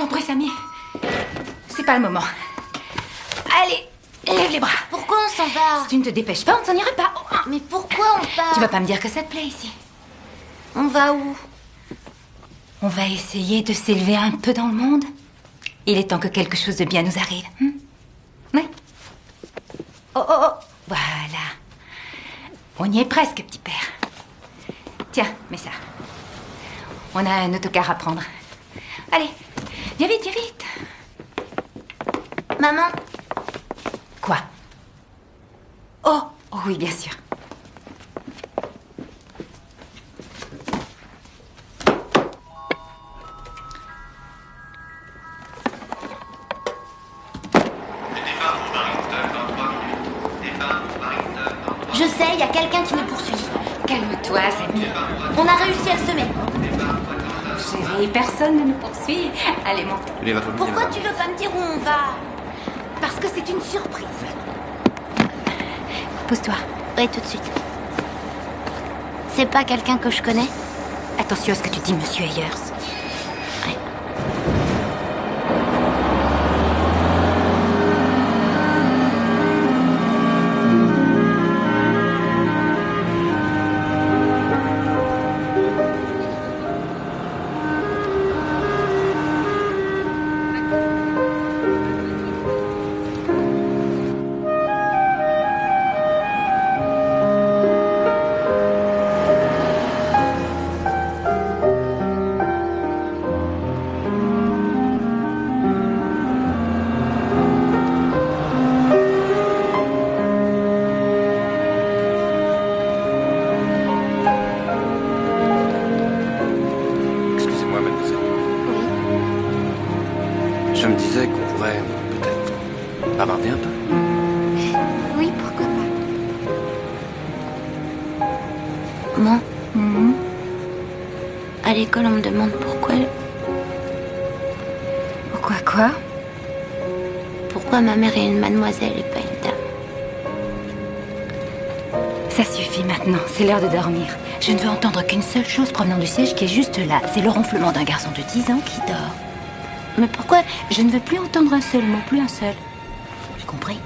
t'en prie, Samy. C'est pas le moment. Allez, lève les bras. Pourquoi on s'en va? Si tu ne te dépêches pas, on ne s'en ira pas. Mais pourquoi on part? Tu vas pas me dire que ça te plaît ici. On va où? On va essayer de s'élever un peu dans le monde. Il est temps que quelque chose de bien nous arrive. Oui. Oh, oh, oh. Voilà. On y est presque, petit père. Tiens, mets ça. On a un autocar à prendre. Allez, viens vite, viens vite. Maman? Quoi? Oh, oh oui, bien sûr. Je sais, il y a quelqu'un qui nous poursuit. Calme-toi, Samy. On a réussi à le semer. Chérie, personne ne nous poursuit. Allez, monte. Pourquoi tu veux pas me dire où on va? Parce que c'est une surprise. Pose-toi. Oui, tout de suite. C'est pas quelqu'un que je connais? Attention à ce que tu dis, monsieur Ayers. Ouais. Excusez-moi, mademoiselle. Je me disais qu'on pourrait peut-être bavarder un peu. Oui, pourquoi pas. Maman, à l'école, on me demande pourquoi... Pourquoi quoi? Pourquoi ma mère est une mademoiselle et pas une dame? Ça suffit maintenant, c'est l'heure de dormir. Je ne veux entendre qu'une seule chose provenant du siège qui est juste là. C'est le ronflement d'un garçon de 10 ans qui dort. Mais pourquoi? Je ne veux plus entendre un seul mot, plus un seul. Compris?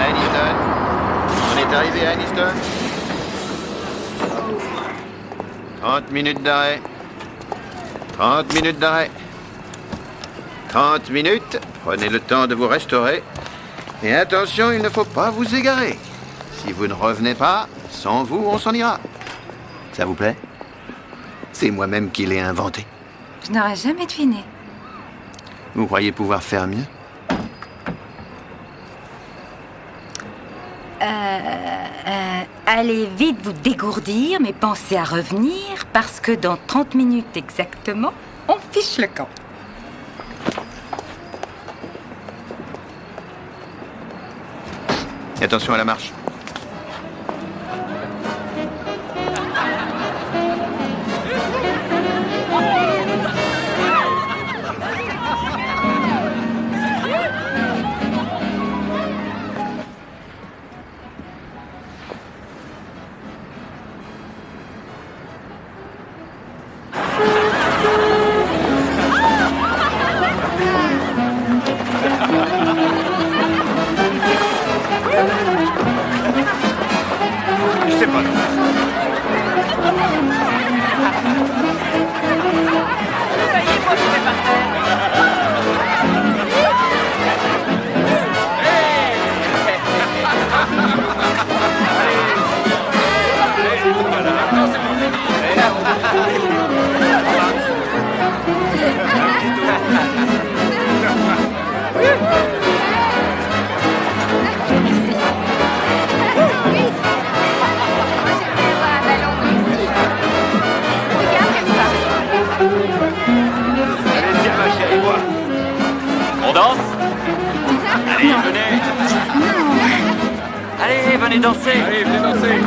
Aniston. On est arrivé à Aniston. 30 minutes d'arrêt. 30 minutes d'arrêt. 30 minutes. Prenez le temps de vous restaurer. Et attention, il ne faut pas vous égarer. Si vous ne revenez pas, sans vous, on s'en ira. Ça vous plaît? C'est moi-même qui l'ai inventé. Je n'aurais jamais deviné. Vous croyez pouvoir faire mieux? Allez vite vous dégourdir, mais pensez à revenir, parce que dans 30 minutes exactement, on fiche le camp. Et attention à la marche. Je sais pas. On danse? Allez, venez. Venez danser. Allez, venez danser.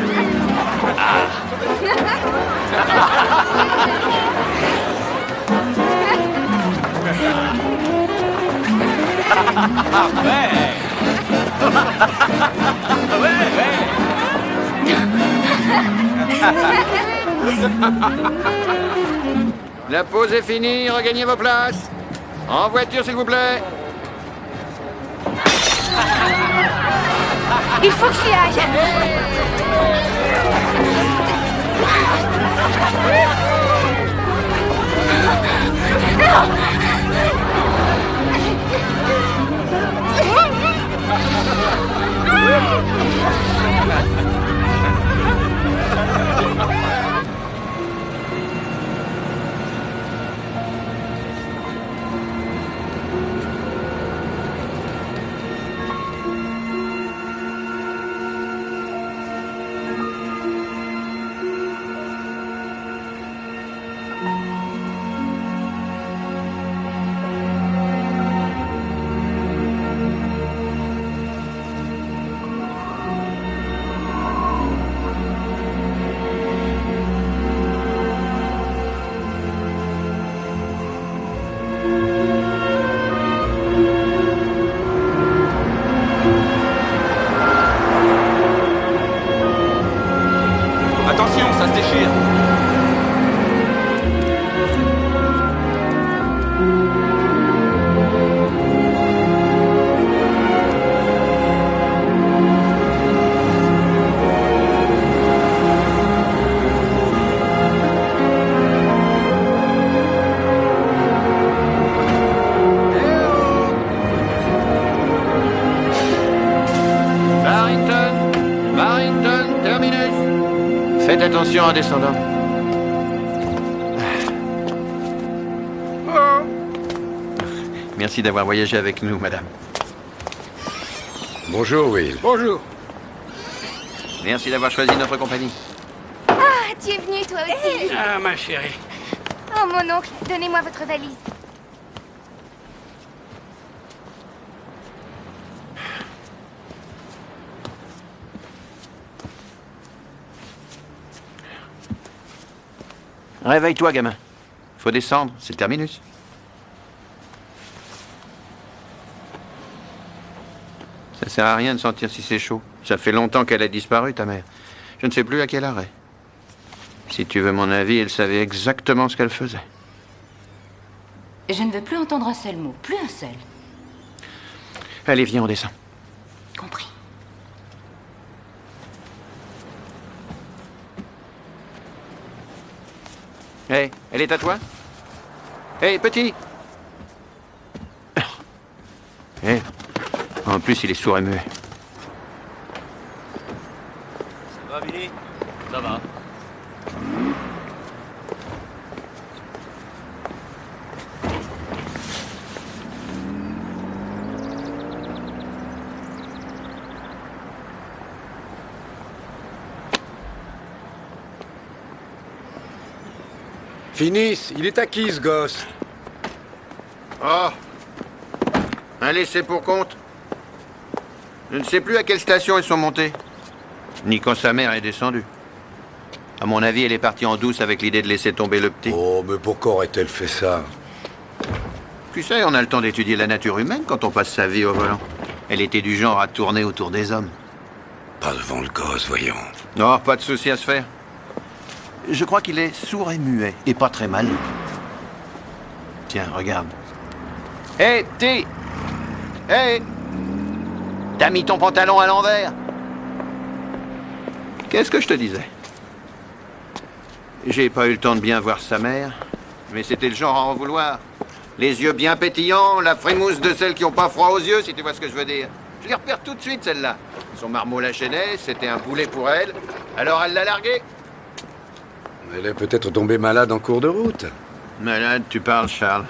La pause est finie, regagnez vos places. En voiture, s'il vous plaît. Il faut que j'y aille. Attention, ça se déchire. Barrington, terminus. Faites attention en descendant. Merci d'avoir voyagé avec nous, madame. Bonjour, Will. Bonjour. Merci d'avoir choisi notre compagnie. Ah, tu es venu toi aussi. Ah, ma chérie. Oh mon oncle, donnez-moi votre valise. Réveille-toi, gamin. Faut descendre, c'est le terminus. Ça sert à rien de sentir si c'est chaud. Ça fait longtemps qu'elle a disparu, ta mère. Je ne sais plus à quel arrêt. Si tu veux mon avis, elle savait exactement ce qu'elle faisait. Je ne veux plus entendre un seul mot, plus un seul. Allez, viens, on descend. Compris. Hé, elle est à toi? Hé, petit! Hé, en plus, il est sourd et muet. Ça va, Billy? Ça va. Finis, il est acquis, ce gosse. Oh! Un laissé pour compte. Je ne sais plus à quelle station ils sont montés. Ni quand sa mère est descendue. À mon avis, elle est partie en douce avec l'idée de laisser tomber le petit. Oh, mais pourquoi aurait-elle fait ça? Tu sais, on a le temps d'étudier la nature humaine quand on passe sa vie au volant. Elle était du genre à tourner autour des hommes. Pas devant le gosse, voyons. Non, pas de souci à se faire. Je crois qu'il est sourd et muet, et pas très mal. Tiens, regarde. Hé, T! Hé! T'as mis ton pantalon à l'envers. Qu'est-ce que je te disais? J'ai pas eu le temps de bien voir sa mère, mais c'était le genre à en vouloir. Les yeux bien pétillants, la frimousse de celles qui ont pas froid aux yeux, si tu vois ce que je veux dire. Je les repère tout de suite, celle-là. Son marmot la chaînait, c'était un boulet pour elle. Alors elle l'a largué. Elle est peut-être tombée malade en cours de route. Malade, tu parles, Charles.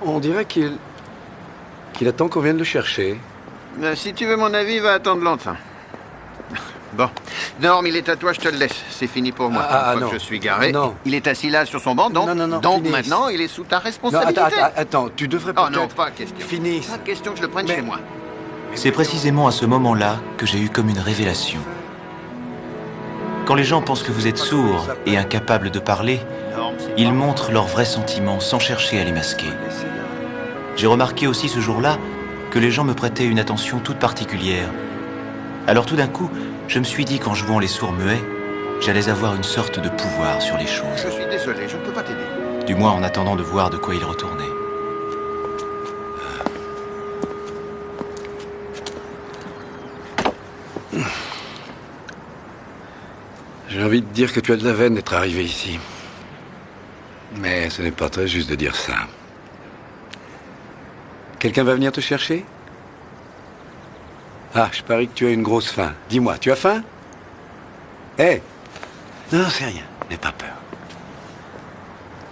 On dirait qu'il attend qu'on vienne le chercher. Si tu veux mon avis, va attendre longtemps. Bon. Norm, il est à toi, je te le laisse. C'est fini pour moi. Une fois non. que je suis garé, Non. il est assis là sur son banc, donc, Non, donc finis. maintenant, il est sous ta Non, responsabilité. attends, tu devrais Oh peut-être... non, pas question. Finis. Pas question que je le prenne Mais- chez moi. C'est précisément à ce moment-là que j'ai eu comme une révélation. Quand les gens pensent que vous êtes sourd et incapable de parler, ils montrent leurs vrais sentiments sans chercher à les masquer. J'ai remarqué aussi ce jour-là que les gens me prêtaient une attention toute particulière. Alors tout d'un coup, je me suis dit qu'en jouant les sourds muets, j'allais avoir une sorte de pouvoir sur les choses. Je suis désolé, je ne peux pas t'aider. Du moins en attendant de voir de quoi il retournait. J'ai envie de dire que tu as de la veine d'être arrivé ici. Mais ce n'est pas très juste de dire ça. Quelqu'un va venir te chercher? Ah, je parie que tu as une grosse faim. Dis-moi, tu as faim? Hé! Non, c'est rien. N'aie pas peur.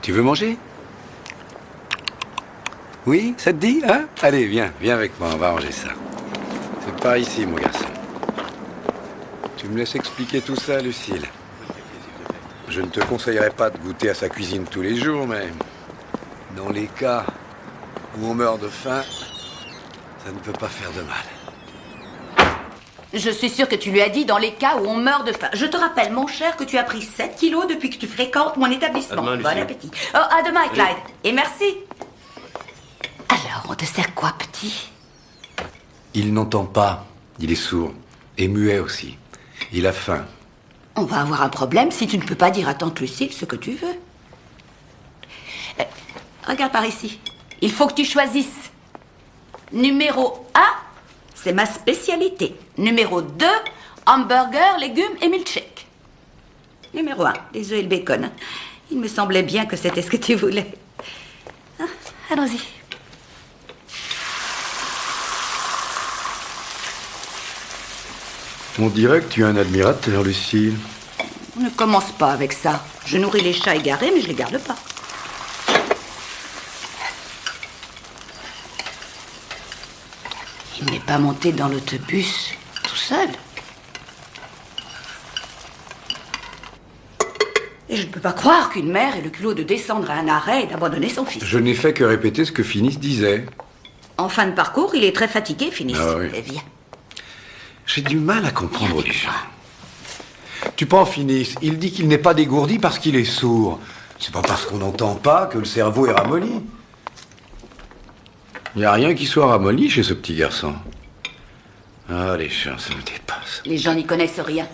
Tu veux manger? Oui, ça te dit, hein? Allez, viens avec moi, on va manger ça. C'est par ici, mon garçon. Tu me laisses expliquer tout ça, Lucille. Je ne te conseillerais pas de goûter à sa cuisine tous les jours, mais dans les cas où on meurt de faim, ça ne peut pas faire de mal. Je suis sûre que tu lui as dit dans les cas où on meurt de faim. Je te rappelle, mon cher, que tu as pris 7 kilos depuis que tu fréquentes mon établissement. À demain, Bon Lucie. appétit. Oh, à demain, Clyde. Et merci. Alors, on te sert quoi, petit? Il n'entend pas, il est sourd, et muet aussi. Il a faim. On va avoir un problème si tu ne peux pas dire à tante Lucille ce que tu veux. Regarde par ici. Il faut que tu choisisses. Numéro 1, c'est ma spécialité. Numéro 2, hamburger, légumes et milkshake. Numéro 1, les œufs et le bacon. Il me semblait bien que c'était ce que tu voulais. Ah, allons-y. On dirait que tu es un admirateur, Lucille. Ne commence pas avec ça. Je nourris les chats égarés, mais je les garde pas. Il n'est pas monté dans l'autobus tout seul. Et je ne peux pas croire qu'une mère ait le culot de descendre à un arrêt et d'abandonner son fils. Je n'ai fait que répéter ce que Finis disait. En fin de parcours, il est très fatigué, Finis. Ah oui. Eh, viens. J'ai du mal à comprendre les gens. Tu prends Finis, il dit qu'il n'est pas dégourdi parce qu'il est sourd. C'est pas parce qu'on n'entend pas que le cerveau est ramolli. Il n'y a rien qui soit ramolli chez ce petit garçon. Ah, les chats, ça me dépasse. Les gens n'y connaissent rien.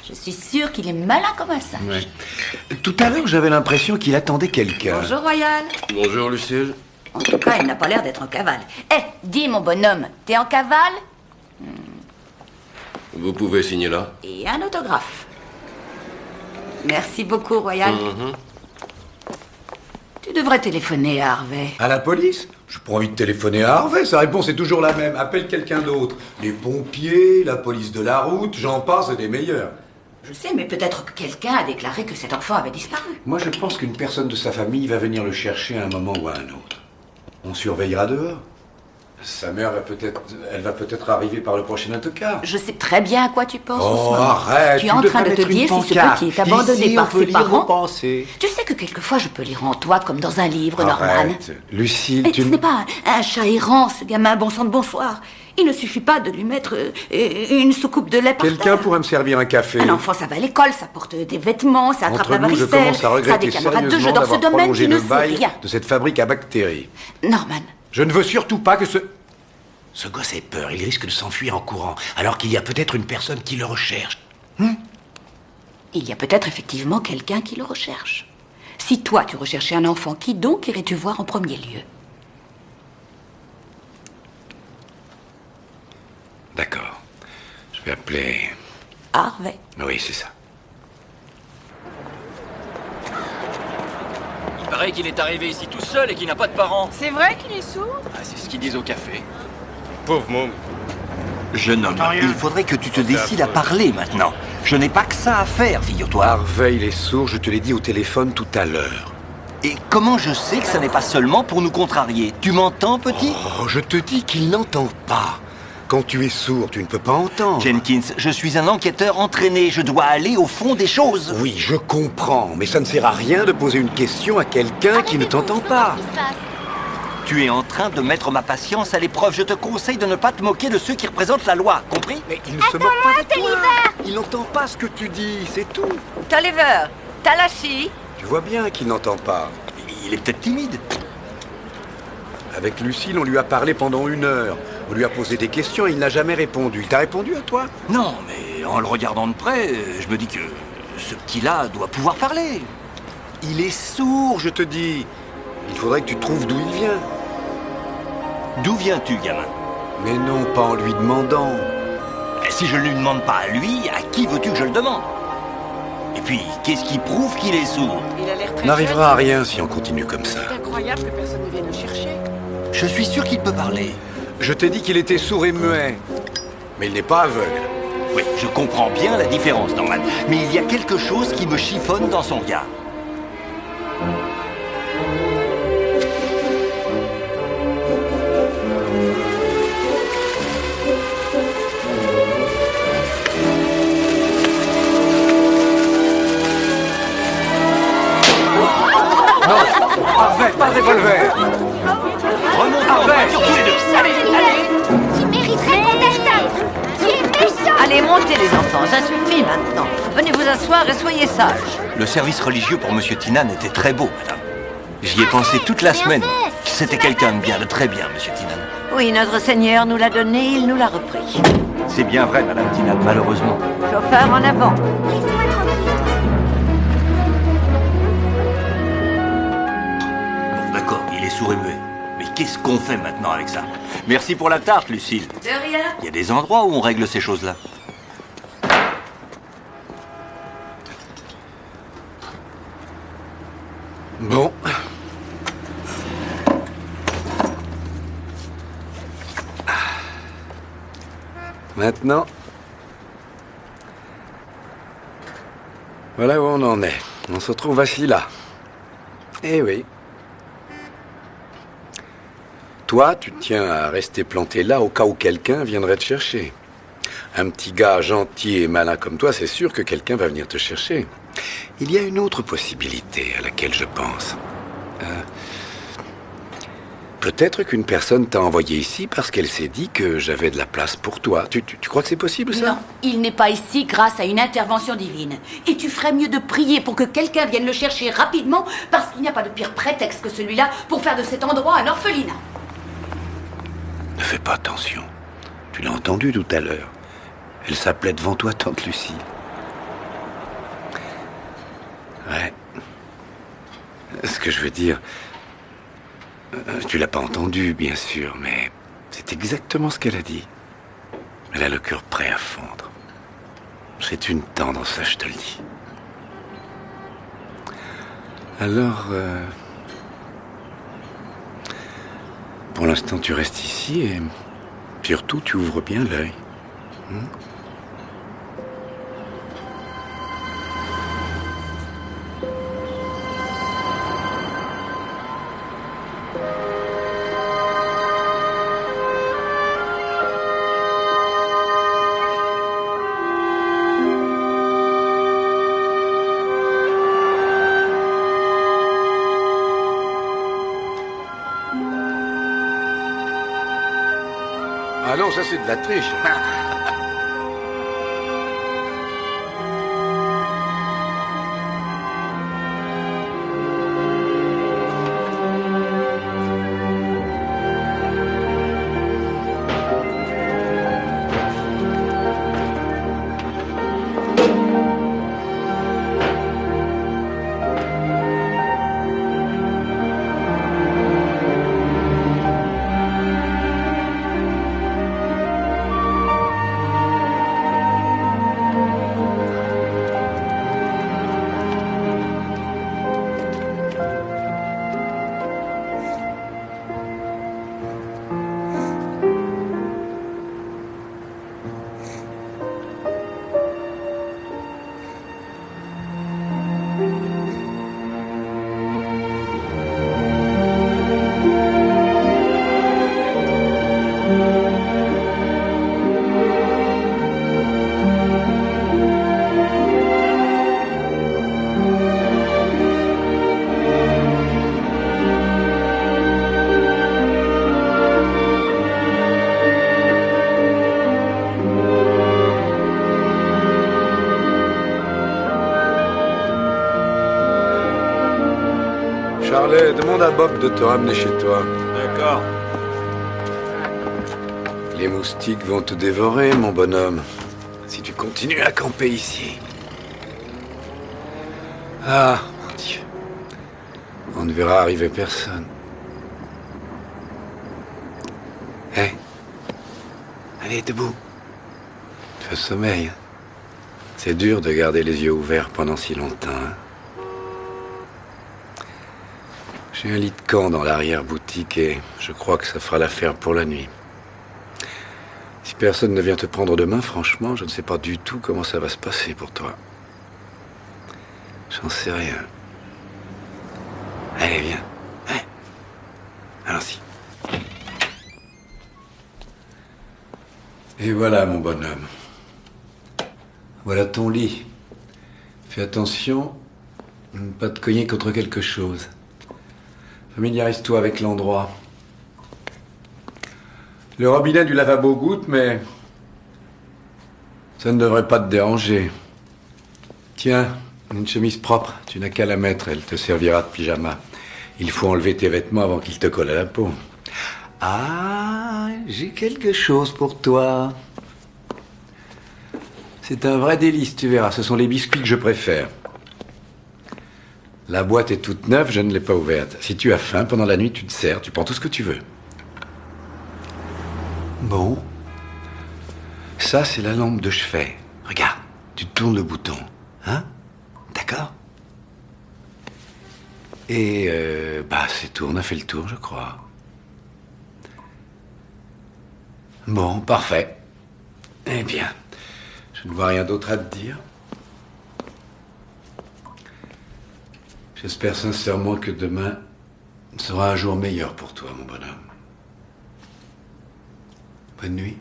Je suis sûre qu'il est malin comme un singe. Ouais. Tout à l'heure, j'avais l'impression qu'il attendait quelqu'un. Bonjour, Royal. Bonjour, Lucille. En tout cas, il n'a pas l'air d'être en cavale. Eh, dis, mon bonhomme, t'es en cavale? Vous pouvez signer là. Et un autographe. Merci beaucoup, Royal. Tu devrais téléphoner à Harvey. À la police? J'ai pas envie de téléphoner à Harvey, sa réponse est toujours la même. Appelle quelqu'un d'autre. Les pompiers, la police de la route, j'en passe, et des meilleurs. Je sais, mais peut-être que quelqu'un a déclaré que cet enfant avait disparu. Moi, je pense qu'une personne de sa famille va venir le chercher à un moment ou à un autre. On surveillera dehors. Sa mère va peut-être arriver par le prochain autocar. Je sais très bien à quoi tu penses, Oh, Ousmane. arrête! Tu es en train de te dire si ce petit est abandonné par ses parents. Tu sais que quelquefois je peux lire en toi comme dans un livre, Norman. Arrête, Lucille, Et tu... ce n'est pas un chat errant, ce gamin, bon sang de bonsoir. Il ne suffit pas de lui mettre une soucoupe de lait par Quelqu'un terre. pourrait me servir un café. Un enfant, ça va à l'école, ça porte des vêtements, ça attrape Entre la nous, je varicelle, commence à ça a regretter des camarades de jeu sérieusement dans ce d'avoir domaine, prolongé tu ne le sais bail rien. de cette fabrique à bactéries. Norman, Je ne veux surtout pas que ce... Ce gosse ait peur, il risque de s'enfuir en courant, alors qu'il y a peut-être une personne qui le recherche. il y a peut-être effectivement quelqu'un qui le recherche. Si toi, tu recherchais un enfant, qui donc irais-tu voir en premier lieu? D'accord. Je vais appeler... Harvey. Oui, c'est ça. Il paraît qu'il est arrivé ici tout seul et qu'il n'a pas de parents. C'est vrai qu'il est sourd? Ah, c'est ce qu'ils disent au café. Pauvre môme. Jeune homme, il faudrait que tu te décides à parler maintenant. Je n'ai pas que ça à faire, figure-toi. Harvey, il est sourd, je te l'ai dit au téléphone tout à l'heure. Et comment je sais que ça n'est pas seulement pour nous contrarier? Tu m'entends, petit? Oh, je te dis qu'il n'entend pas. Quand tu es sourd, tu ne peux pas entendre. Jenkins, je suis un enquêteur entraîné. Je dois aller au fond des choses. Oui, je comprends, mais ça ne sert à rien de poser une question à quelqu'un qui ne t'entend pas. Tu es en train de mettre ma patience à l'épreuve. Je te conseille de ne pas te moquer de ceux qui représentent la loi, compris? Mais il ne se moque pas de toi. Il n'entend pas ce que tu dis, c'est tout. Tolliver, Talashi. Tu vois bien qu'il n'entend pas. Il est peut-être timide. Avec Lucille, on lui a parlé pendant 1 heure. On lui a posé des questions et il n'a jamais répondu. Il t'a répondu à toi? Non, mais en le regardant de près, je me dis que ce petit-là doit pouvoir parler. Il est sourd, je te dis. Il faudrait que tu trouves d'où il vient. D'où viens-tu, gamin? Mais non, pas en lui demandant. Si je ne lui demande pas à lui, à qui veux-tu que je le demande? Et puis, qu'est-ce qui prouve qu'il est sourd? Il a l'air très On n'arrivera à rien si on continue comme ça. C'est incroyable que personne ne vienne le chercher. Je suis sûr qu'il peut parler. Je t'ai dit qu'il était sourd et muet. Mais il n'est pas aveugle. Oui, je comprends bien la différence, Norman. Mais il y a quelque chose qui me chiffonne dans son regard. Parfait, pas de revolver. Remontons en voiture tous les deux. Tu mériterais qu'on t'arrête. Tu es méchant. Allez, montez les enfants, ça suffit maintenant. Venez vous asseoir et soyez sages. Le service religieux pour Monsieur Tinan était très beau, madame. J'y ai pensé toute la semaine. C'était quelqu'un de bien, de très bien, Monsieur Tinan. Oui, notre Seigneur nous l'a donné, il nous l'a repris. C'est bien vrai, madame Tinan, malheureusement. Chauffeur en avant. Laisse-moi tranquille. Bon, d'accord, il est sourd et muet. Mais qu'est-ce qu'on fait maintenant avec ça? Merci pour la tarte, Lucille. De rien. Il y a des endroits où on règle ces choses-là. Bon. Maintenant, voilà où on en est. On se retrouve assis là. Eh oui. Toi, tu tiens à rester planté là au cas où quelqu'un viendrait te chercher. Un petit gars gentil et malin comme toi, c'est sûr que quelqu'un va venir te chercher. Il y a une autre possibilité à laquelle je pense. Peut-être qu'une personne t'a envoyé ici parce qu'elle s'est dit que j'avais de la place pour toi. Tu crois que c'est possible, ça? Non, il n'est pas ici grâce à une intervention divine. Et tu ferais mieux de prier pour que quelqu'un vienne le chercher rapidement, parce qu'il n'y a pas de pire prétexte que celui-là pour faire de cet endroit un orphelinat. Ne fais pas attention. Tu l'as entendu tout à l'heure. Elle s'appelait devant toi Tante Lucie. Ouais. Ce que je veux dire... Tu l'as pas entendu, bien sûr, mais c'est exactement ce qu'elle a dit. Elle a le cœur prêt à fondre. C'est une tendance, ça, je te le dis. Alors, pour l'instant, tu restes ici et surtout, tu ouvres bien l'œil. Ah non, ça c'est de la triche. Allez, demande à Bob de te ramener chez toi. D'accord. Les moustiques vont te dévorer, mon bonhomme, si tu continues à camper ici. Ah, mon Dieu. On ne verra arriver personne. Hé. Allez, debout. Tu as sommeil. C'est dur de garder les yeux ouverts pendant si longtemps. Hein? J'ai un lit de camp dans l'arrière-boutique et je crois que ça fera l'affaire pour la nuit. Si personne ne vient te prendre demain, franchement, je ne sais pas du tout comment ça va se passer pour toi. J'en sais rien. Allez, viens. Ouais. Allons-y. Et voilà, mon bonhomme. Voilà ton lit. Fais attention de ne pas te cogner contre quelque chose. Familiarise-toi avec l'endroit. Le robinet du lavabo goutte, mais ça ne devrait pas te déranger. Tiens, une chemise propre, tu n'as qu'à la mettre, elle te servira de pyjama. Il faut enlever tes vêtements avant qu'ils te collent à la peau. Ah, j'ai quelque chose pour toi. C'est un vrai délice, tu verras. Ce sont les biscuits que je préfère. La boîte est toute neuve, je ne l'ai pas ouverte. Si tu as faim, pendant la nuit, tu te sers, tu prends tout ce que tu veux. Bon. Ça, c'est la lampe de chevet. Regarde, tu tournes le bouton. Hein? D'accord? Et, c'est tout. On a fait le tour, je crois. Bon, parfait. Eh bien, je ne vois rien d'autre à te dire. J'espère sincèrement que demain sera un jour meilleur pour toi, mon bonhomme. Bonne nuit.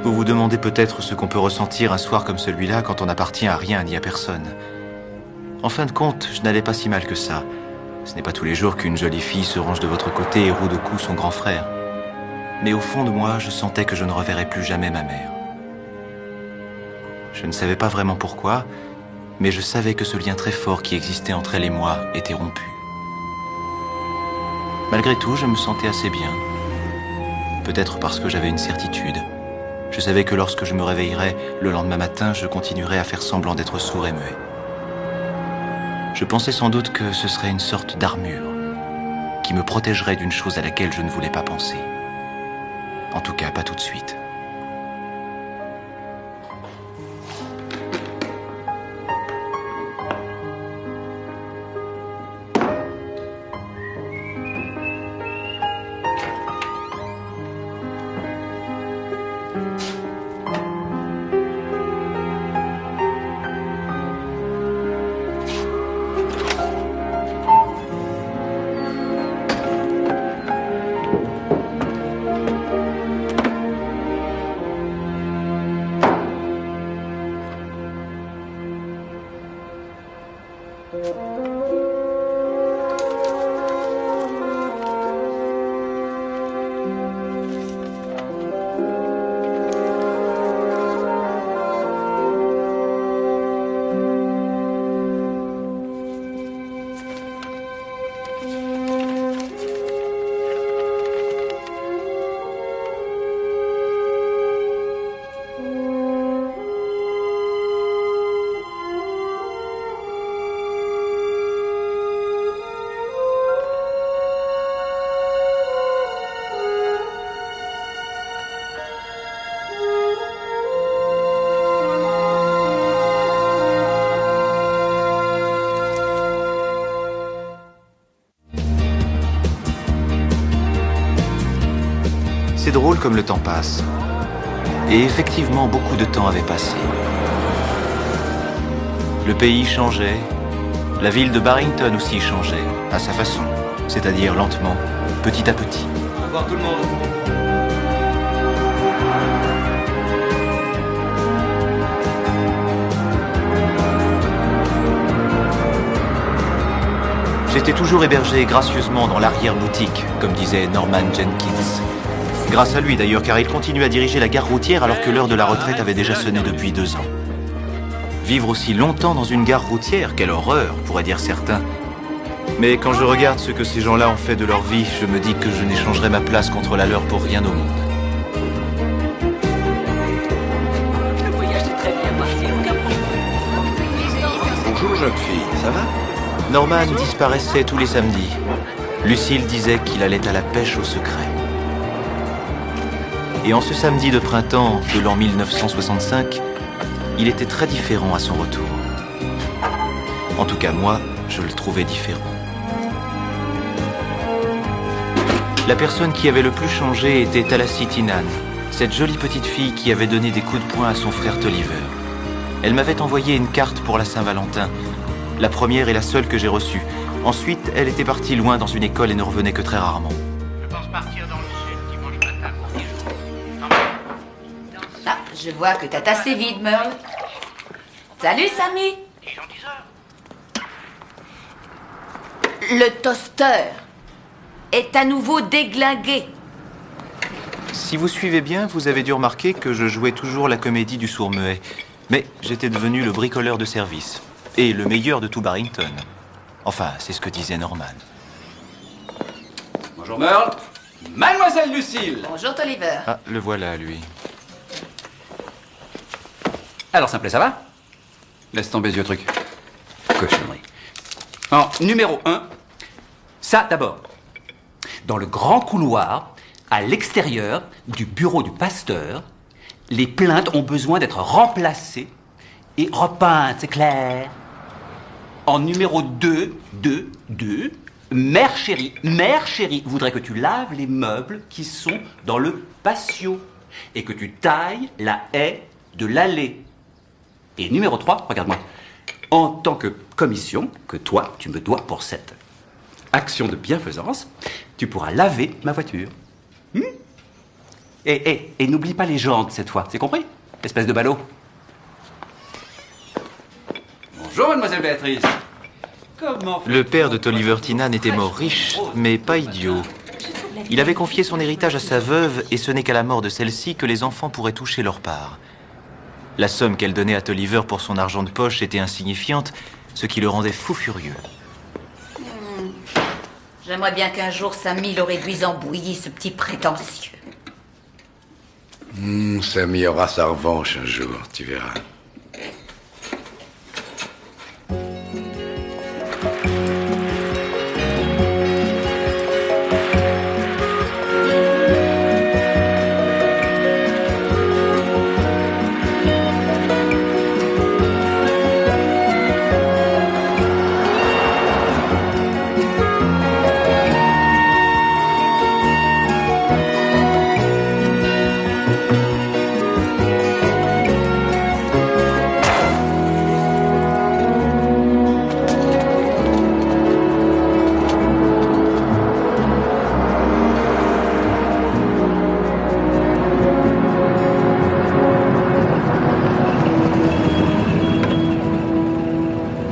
Vous vous demandez peut-être ce qu'on peut ressentir un soir comme celui-là quand on n'appartient à rien ni à personne. En fin de compte, je n'allais pas si mal que ça. Ce n'est pas tous les jours qu'une jolie fille se range de votre côté et roue de cou son grand frère. Mais au fond de moi, je sentais que je ne reverrais plus jamais ma mère. Je ne savais pas vraiment pourquoi, mais je savais que ce lien très fort qui existait entre elle et moi était rompu. Malgré tout, je me sentais assez bien. Peut-être parce que j'avais une certitude. Je savais que lorsque je me réveillerais le lendemain matin, je continuerais à faire semblant d'être sourd et muet. Je pensais sans doute que ce serait une sorte d'armure qui me protégerait d'une chose à laquelle je ne voulais pas penser. En tout cas, pas tout de suite. C'est drôle comme le temps passe. Et effectivement, beaucoup de temps avait passé. Le pays changeait. La ville de Barrington aussi changeait, à sa façon. C'est-à-dire lentement, petit à petit. Au revoir tout le monde. J'étais toujours hébergé gracieusement dans l'arrière-boutique, comme disait Norman Jenkins. Grâce à lui d'ailleurs, car il continue à diriger la gare routière alors que l'heure de la retraite avait déjà sonné depuis 2 ans. Vivre aussi longtemps dans une gare routière, quelle horreur, pourraient dire certains. Mais quand je regarde ce que ces gens-là ont fait de leur vie, je me dis que je n'échangerai ma place contre la leur pour rien au monde. Le voyage s'est très bien passé, aucun problème. Bonjour, jeune fille, ça va? Norman disparaissait tous les samedis. Lucille disait qu'il allait à la pêche au secret. Et en ce samedi de printemps de l'an 1965, il était très différent à son retour. En tout cas, moi, je le trouvais différent. La personne qui avait le plus changé était Talassie Tynan, cette jolie petite fille qui avait donné des coups de poing à son frère Tolliver. Elle m'avait envoyé une carte pour la Saint-Valentin, la première et la seule que j'ai reçue. Ensuite, elle était partie loin dans une école et ne revenait que très rarement. Je pense partir dans le sud dimanche matin pour 10 jours. Ah, je vois que ta tasse est vide, Merle. Salut, Sammy. Disons 10 heures. Le toaster est à nouveau déglingué. Si vous suivez bien, vous avez dû remarquer que je jouais toujours la comédie du sourd-muet. Mais j'étais devenu le bricoleur de service. Et le meilleur de tout Barrington. Enfin, c'est ce que disait Norman. Bonjour Merle. Mademoiselle Lucille. Bonjour, Tolliver. Ah, le voilà, lui. Alors, simplet, ça va? Laisse tomber ce vieux truc. Cochonnerie. En numéro 1, ça d'abord. Dans le grand couloir, à l'extérieur du bureau du pasteur, les plaintes ont besoin d'être remplacées et repeintes, c'est clair. En numéro 2, Mère chérie voudrait que tu laves les meubles qui sont dans le patio et que tu tailles la haie de l'allée. Et numéro 3, regarde-moi, en tant que commission que toi, tu me dois pour cette action de bienfaisance, tu pourras laver ma voiture. Et n'oublie pas les jantes cette fois, c'est compris? Espèce de ballot. Bonjour, mademoiselle Béatrice. Comment Le père de Tolliver Tynan était mort riche, mais pas idiot. Il avait confié son héritage à sa veuve et ce n'est qu'à la mort de celle-ci que les enfants pourraient toucher leur part. La somme qu'elle donnait à Tolliver pour son argent de poche était insignifiante, ce qui le rendait fou furieux. J'aimerais bien qu'un jour Sammy le réduise en bouillie, ce petit prétentieux. Sammy aura sa revanche un jour, tu verras.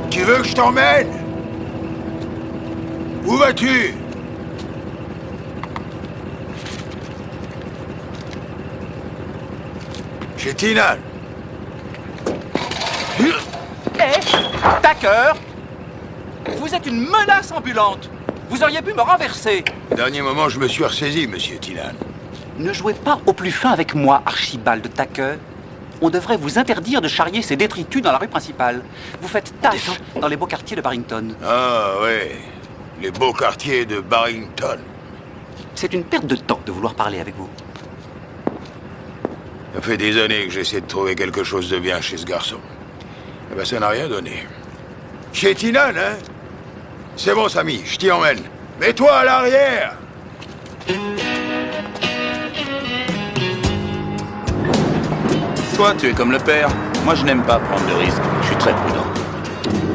Tu veux que je t'emmène? Où vas-tu? Chez Tynan. Tucker, vous êtes une menace ambulante. Vous auriez pu me renverser. Au dernier moment, je me suis ressaisi, monsieur Tynan. Ne jouez pas au plus fin avec moi, Archibald Tucker. On devrait vous interdire de charrier ces détritus dans la rue principale. Vous faites tâche dans les beaux quartiers de Barrington. Ah, ouais. Les beaux quartiers de Barrington. C'est une perte de temps de vouloir parler avec vous. Ça fait des années que j'essaie de trouver quelque chose de bien chez ce garçon. Eh ben, ça n'a rien donné. Chez Tynan, hein? C'est bon, Sammy, je t'y emmène. Mets-toi à l'arrière! Toi, tu es comme le père. Moi, je n'aime pas prendre de risques. Je suis très prudent.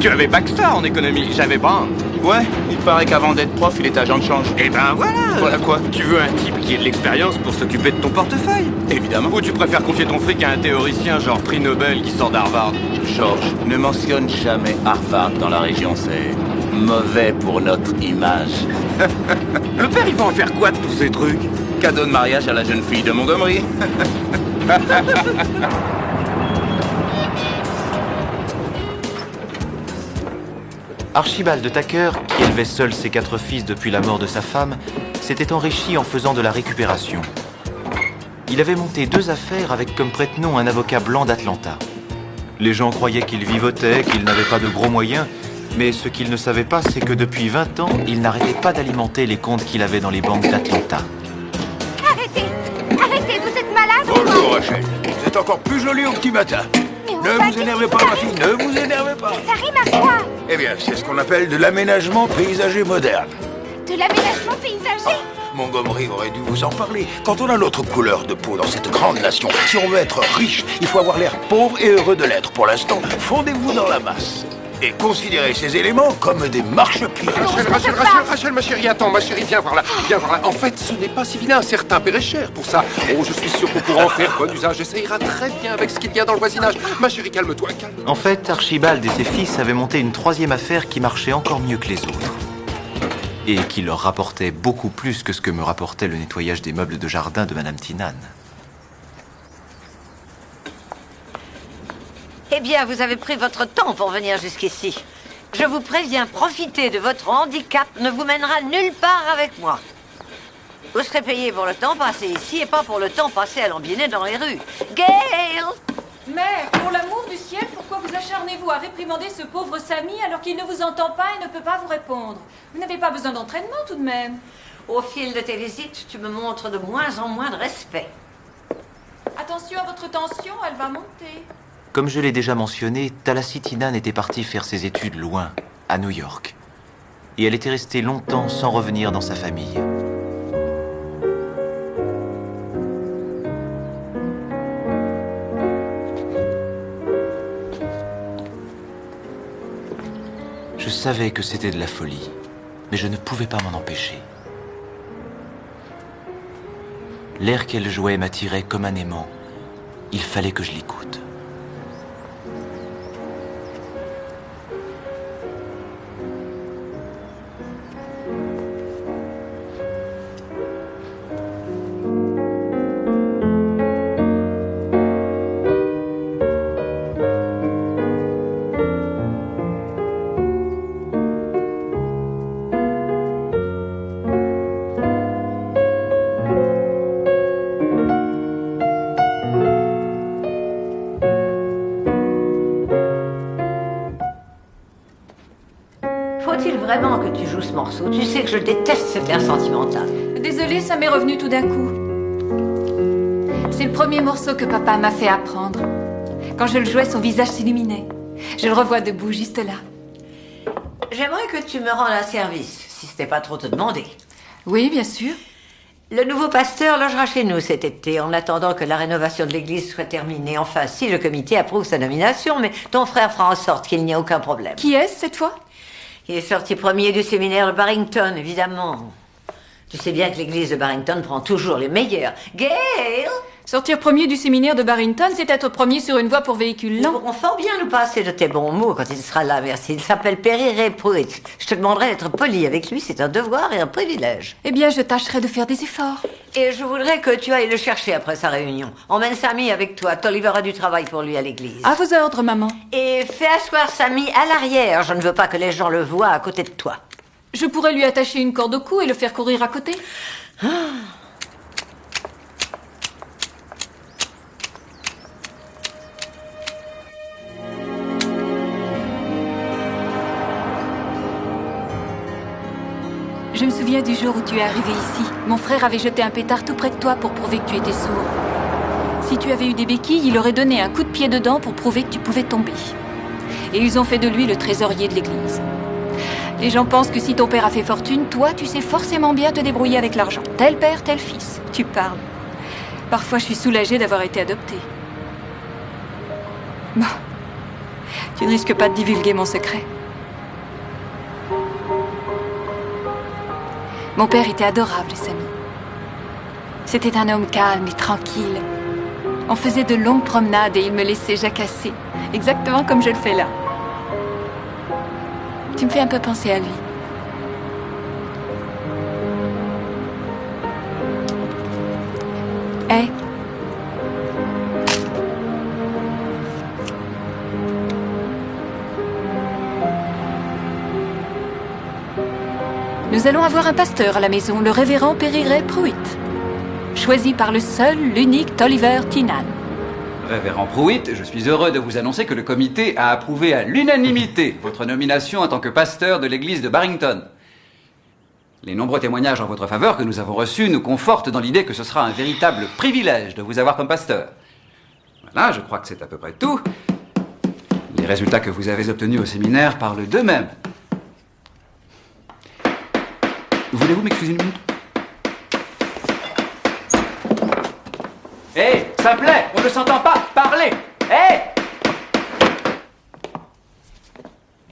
Tu avais Baxter en économie, j'avais Brown. Ouais, il paraît qu'avant d'être prof, il est agent de change. Eh ben voilà. Voilà quoi? Tu veux un type qui ait de l'expérience pour s'occuper de ton portefeuille? Évidemment. Ou tu préfères confier ton fric à un théoricien genre prix Nobel qui sort d'Harvard? George, ne mentionne jamais Harvard dans la région, c'est... mauvais pour notre image. Le père, il va en faire quoi de tous ces trucs? Cadeau de mariage à la jeune fille de Montgomery. Archibald de Tucker, qui élevait seul ses 4 fils depuis la mort de sa femme, s'était enrichi en faisant de la récupération. Il avait monté 2 affaires avec comme prête-nom un avocat blanc d'Atlanta. Les gens croyaient qu'il vivotait, qu'il n'avait pas de gros moyens, mais ce qu'ils ne savaient pas, c'est que depuis 20 ans, il n'arrêtait pas d'alimenter les comptes qu'il avait dans les banques d'Atlanta. Arrêtez! Arrêtez, vous êtes malade ou quoi? Bonjour, Rachel. Vous êtes encore plus jolie au petit matin. Ne vous énervez pas, ma fille, ne vous énervez pas. Ça rime à quoi? Eh bien, c'est ce qu'on appelle de l'aménagement paysager moderne. De l'aménagement paysager? Montgomery aurait dû vous en parler. Quand on a notre couleur de peau dans cette grande nation, si on veut être riche, il faut avoir l'air pauvre et heureux de l'être. Pour l'instant, fondez-vous dans la masse. Et considérez ces éléments comme des marchepieds. Rachel, ma chérie, attends, ma chérie, viens voir là. Viens voir là. En fait, ce n'est pas si vilain. Certains paieraient cher pour ça. Oh, je suis sûr qu'on pourra en faire bon usage. Et ça ira très bien avec ce qu'il y a dans le voisinage. Ma chérie, calme-toi, calme. En fait, Archibald et ses fils avaient monté une 3e affaire qui marchait encore mieux que les autres. Et qui leur rapportait beaucoup plus que ce que me rapportait le nettoyage des meubles de jardin de Madame Tynan. Eh bien, vous avez pris votre temps pour venir jusqu'ici. Je vous préviens, profiter de votre handicap ne vous mènera nulle part avec moi. Vous serez payé pour le temps passé ici et pas pour le temps passé à l'ambiner dans les rues. Gail! Mère, pour l'amour du ciel, pourquoi vous acharnez-vous à réprimander ce pauvre Sammy alors qu'il ne vous entend pas et ne peut pas vous répondre? Vous n'avez pas besoin d'entraînement tout de même. Au fil de tes visites, tu me montres de moins en moins de respect. Attention à votre tension, elle va monter. Comme je l'ai déjà mentionné, Talassie Tynan était partie faire ses études loin, à New York. Et elle était restée longtemps sans revenir dans sa famille. Je savais que c'était de la folie, mais je ne pouvais pas m'en empêcher. L'air qu'elle jouait m'attirait comme un aimant. Il fallait que je l'écoute. Faut-il vraiment que tu joues ce morceau? Tu sais que je déteste cet air sentimental. Désolée, ça m'est revenu tout d'un coup. C'est le premier morceau que papa m'a fait apprendre. Quand je le jouais, son visage s'illuminait. Je le revois debout, juste là. J'aimerais que tu me rendes un service, si ce n'est pas trop te demander. Oui, bien sûr. Le nouveau pasteur logera chez nous cet été, en attendant que la rénovation de l'église soit terminée. Enfin, si le comité approuve sa nomination, mais ton frère fera en sorte qu'il n'y ait aucun problème. Qui est-ce, cette fois? Il est sorti premier du séminaire de Barrington, évidemment. Tu sais bien que l'église de Barrington prend toujours les meilleurs. Gail! Sortir premier du séminaire de Barrington, c'est être premier sur une voie pour véhicule lent. Nous pourrons fort bien nous passer de tes bons mots quand il sera là, merci. Il s'appelle Perry Ray Pruitt. Je te demanderai d'être poli avec lui, c'est un devoir et un privilège. Eh bien, je tâcherai de faire des efforts. Et je voudrais que tu ailles le chercher après sa réunion. Emmène Sammy avec toi, Tolliver a du travail pour lui à l'église. À vos ordres, maman. Et fais asseoir Sammy à l'arrière, je ne veux pas que les gens le voient à côté de toi. Je pourrais lui attacher une corde au cou et le faire courir à côté. Ah. Je me souviens du jour où tu es arrivé ici. Mon frère avait jeté un pétard tout près de toi pour prouver que tu étais sourd. Si tu avais eu des béquilles, il aurait donné un coup de pied dedans pour prouver que tu pouvais tomber. Et ils ont fait de lui le trésorier de l'église. Les gens pensent que si ton père a fait fortune, toi, tu sais forcément bien te débrouiller avec l'argent. Tel père, tel fils. Tu parles. Parfois, je suis soulagée d'avoir été adoptée. Bon. Tu ne risques pas de divulguer mon secret. Mon père était adorable, Sammy. C'était un homme calme et tranquille. On faisait de longues promenades et il me laissait jacasser, exactement comme je le fais là. Tu me fais un peu penser à lui. Hé. Nous allons avoir un pasteur à la maison, le révérend Périret Pruitt, choisi par le seul, l'unique Tolliver Tynan. Révérend Pruitt, je suis heureux de vous annoncer que le comité a approuvé à l'unanimité votre nomination en tant que pasteur de l'église de Barrington. Les nombreux témoignages en votre faveur que nous avons reçus nous confortent dans l'idée que ce sera un véritable privilège de vous avoir comme pasteur. Voilà, je crois que c'est à peu près tout. Les résultats que vous avez obtenus au séminaire parlent d'eux-mêmes. Voulez-vous m'excuser une minute? Hé, ça plaît, on ne s'entend pas, parlez. Hé.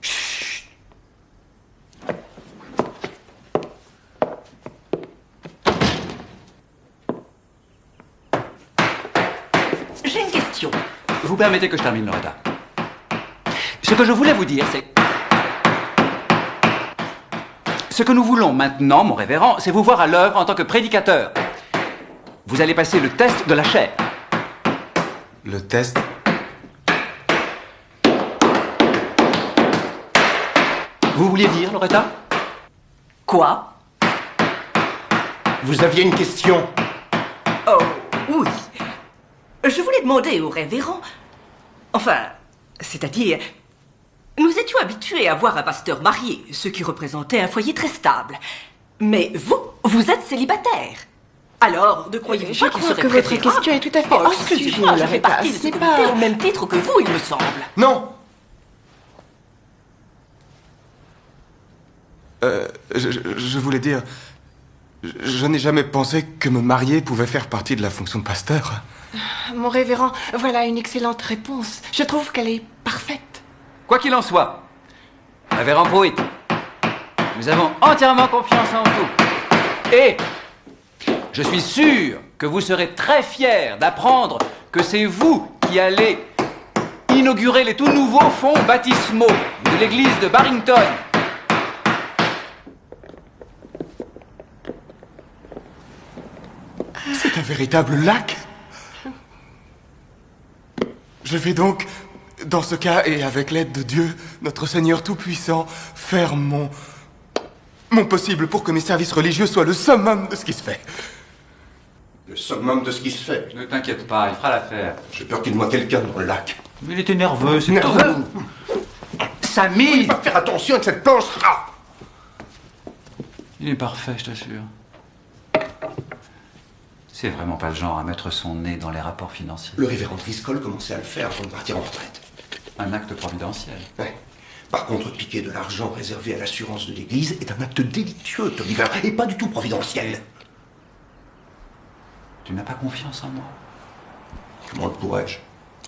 Chut. J'ai une question. Vous permettez que je termine, Loretta? Ce que je voulais vous dire, c'est... Ce que nous voulons maintenant, mon révérend, c'est vous voir à l'œuvre en tant que prédicateur. Vous allez passer le test de la chair. Le test? Vous vouliez dire, Loretta? Quoi? Vous aviez une question? Oh, oui. Je voulais demander au révérend... Enfin, c'est-à-dire... Nous étions habitués à voir un pasteur marié, ce qui représentait un foyer très stable. Mais vous êtes célibataire. Alors, ne croyez-vous pas qu'il serait préférable... Je crois que votre question est tout à fait hors sujet. Excusez-moi, je fais partie de ce comité au même titre que vous, il me semble. Non. Je voulais dire... Je n'ai jamais pensé que me marier pouvait faire partie de la fonction de pasteur. Mon révérend, voilà une excellente réponse. Je trouve qu'elle est parfaite. Quoi qu'il en soit, révérend Pruitt, nous avons entièrement confiance en vous. Et je suis sûr que vous serez très fiers d'apprendre que c'est vous qui allez inaugurer les tout nouveaux fonds baptismaux de l'église de Barrington. C'est un véritable lac. Je vais donc, dans ce cas, et avec l'aide de Dieu, notre Seigneur Tout-Puissant, faire mon possible pour que mes services religieux soient le summum de ce qui se fait. Le summum de ce qui se fait? Ne t'inquiète pas, il fera l'affaire. J'ai peur qu'il noie quelqu'un dans le lac. Mais il était nerveux, c'est nerveux. Samy! Il va faire attention avec cette planche. Ah. Il est parfait, je t'assure. C'est vraiment pas le genre à mettre son nez dans les rapports financiers. Le révérend Driscoll commençait à le faire avant de partir en retraite. Un acte providentiel. Ouais. Par contre, piquer de l'argent réservé à l'assurance de l'église est un acte délictueux, Tolliver, et pas du tout providentiel. Tu n'as pas confiance en moi? Comment le pourrais-je?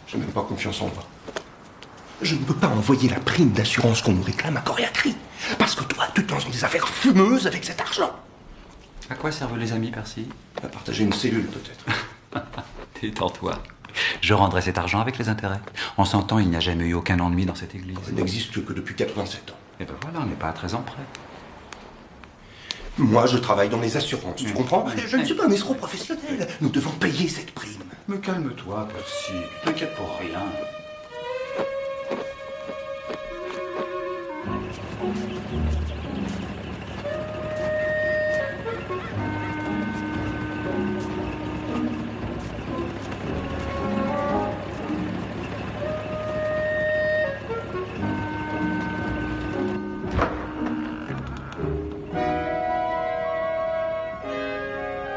J'ai même pas confiance en moi. Je ne peux pas envoyer la prime d'assurance qu'on nous réclame à corps et à cri. Parce que toi, tu te lances dans des affaires fumeuses avec cet argent. À quoi servent les amis, Percy? À partager une cellule, peut-être. Détends-toi. Je rendrai cet argent avec les intérêts. En 100 ans, il n'y a jamais eu aucun ennui dans cette église. Il n'existe que depuis 87 ans. Et ben voilà, on n'est pas à 13 ans près. Moi, je travaille dans les assurances, tu comprends? Je ne suis pas un escroc professionnel. Nous devons payer cette prime. Mais calme-toi, Percy. Tu t'inquiètes pour rien.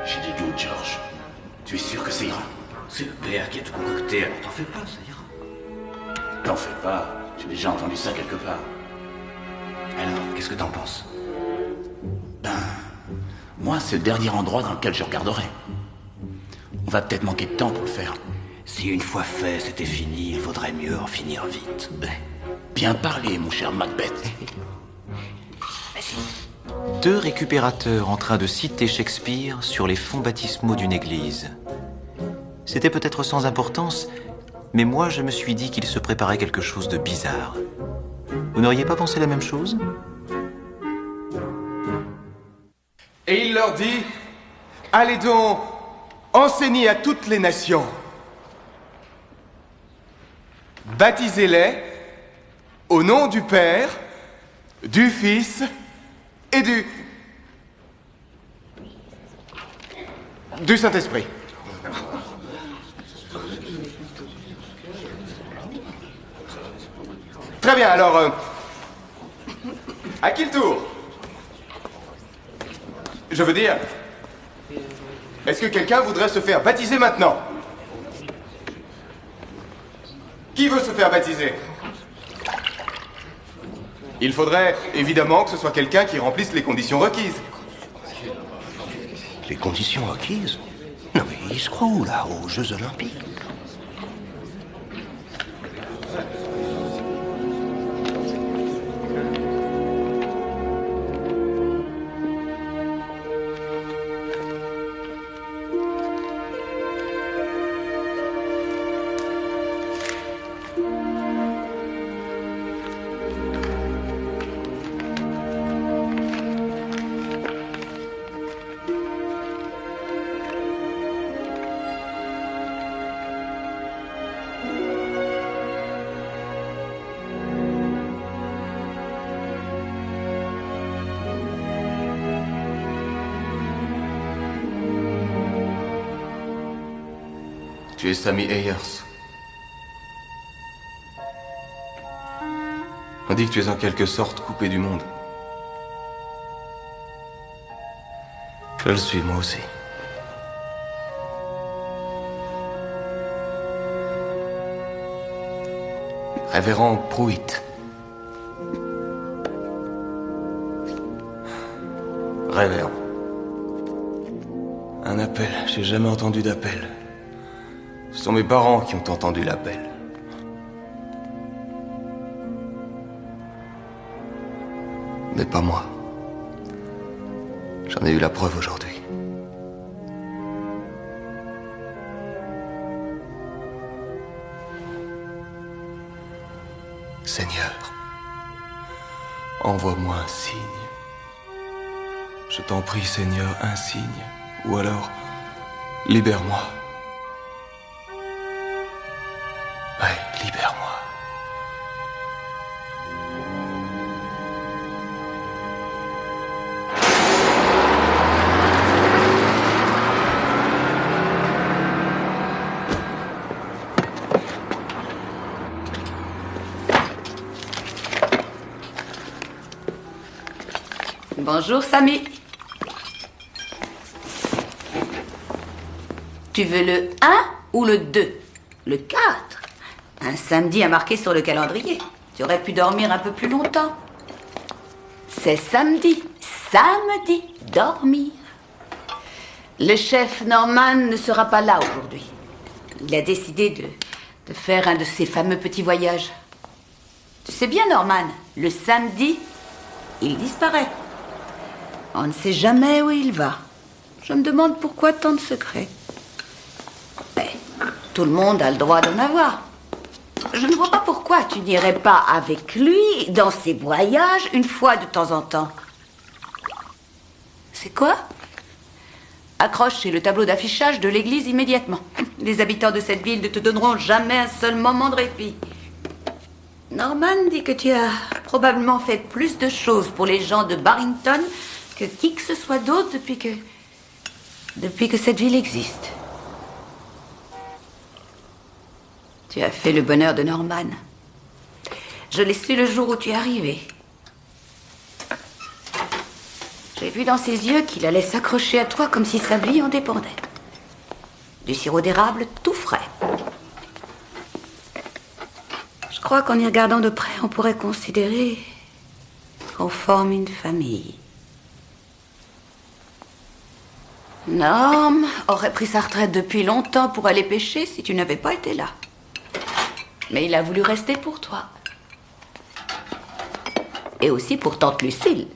J'ai des doutes, George. Tu es sûr que ça ira? C'est le père qui a tout concocté, alors t'en fais pas, ça ira. T'en fais pas, j'ai déjà entendu ça quelque part. Alors, qu'est-ce que t'en penses? Ben, moi, c'est le dernier endroit dans lequel je regarderai. On va peut-être manquer de temps pour le faire. Si une fois fait, c'était fini, il vaudrait mieux en finir vite. Bien parlé, mon cher Macbeth. Vas-y. 2 récupérateurs en train de citer Shakespeare sur les fonds baptismaux d'une église. C'était peut-être sans importance, mais moi je me suis dit qu'il se préparait quelque chose de bizarre. Vous n'auriez pas pensé la même chose? Et il leur dit, allez donc, enseignez à toutes les nations. Baptisez-les au nom du Père, du Fils et du Saint-Esprit. Très bien, alors, à qui le tour? Je veux dire, est-ce que quelqu'un voudrait se faire baptiser maintenant? Qui veut se faire baptiser? Il faudrait évidemment que ce soit quelqu'un qui remplisse les conditions requises. Les conditions requises? Non mais il se croit où là, aux Jeux Olympiques? Tu es Sammy Ayers. On dit que tu es en quelque sorte coupé du monde. Je le suis, moi aussi. Révérend Pruitt. Révérend. Un appel. J'ai jamais entendu d'appel. Ce sont mes parents qui ont entendu l'appel. Mais pas moi. J'en ai eu la preuve aujourd'hui. Seigneur, envoie-moi un signe. Je t'en prie, Seigneur, un signe. Ou alors, libère-moi. Ouais, libère-moi. Bonjour, Sammy. Tu veux le 1 ou le 2? Le 4? Un samedi à marquer sur le calendrier. Tu aurais pu dormir un peu plus longtemps. C'est samedi. Samedi. Dormir. Le chef Norman ne sera pas là aujourd'hui. Il a décidé de faire un de ses fameux petits voyages. Tu sais bien, Norman, le samedi, il disparaît. On ne sait jamais où il va. Je me demande pourquoi tant de secrets. Mais tout le monde a le droit d'en avoir. Je ne vois pas pourquoi tu n'irais pas avec lui dans ses voyages une fois de temps en temps. C'est quoi? Accroche le tableau d'affichage de l'église immédiatement. Les habitants de cette ville ne te donneront jamais un seul moment de répit. Norman dit que tu as probablement fait plus de choses pour les gens de Barrington que qui que ce soit d'autre depuis que cette ville existe. Tu as fait le bonheur de Norman. Je l'ai su le jour où tu es arrivé. J'ai vu dans ses yeux qu'il allait s'accrocher à toi comme si sa vie en dépendait. Du sirop d'érable tout frais. Je crois qu'en y regardant de près, on pourrait considérer qu'on forme une famille. Norm aurait pris sa retraite depuis longtemps pour aller pêcher si tu n'avais pas été là. Mais il a voulu rester pour toi. Et aussi pour tante Lucille.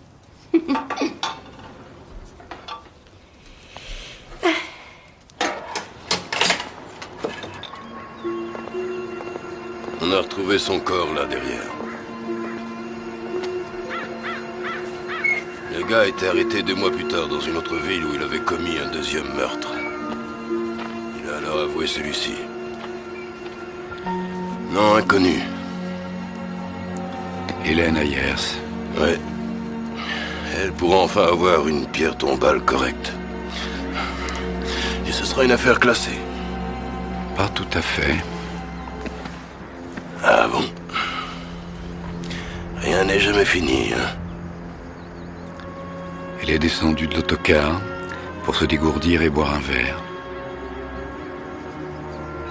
On a retrouvé son corps là derrière. Le gars a été arrêté 2 mois plus tard dans une autre ville où il avait commis un 2e meurtre. Il a alors avoué celui-ci. Nom inconnu. Hélène Ayers. Ouais. Elle pourra enfin avoir une pierre tombale correcte. Et ce sera une affaire classée. Pas tout à fait. Ah bon? Rien n'est jamais fini, hein? Elle est descendue de l'autocar pour se dégourdir et boire un verre.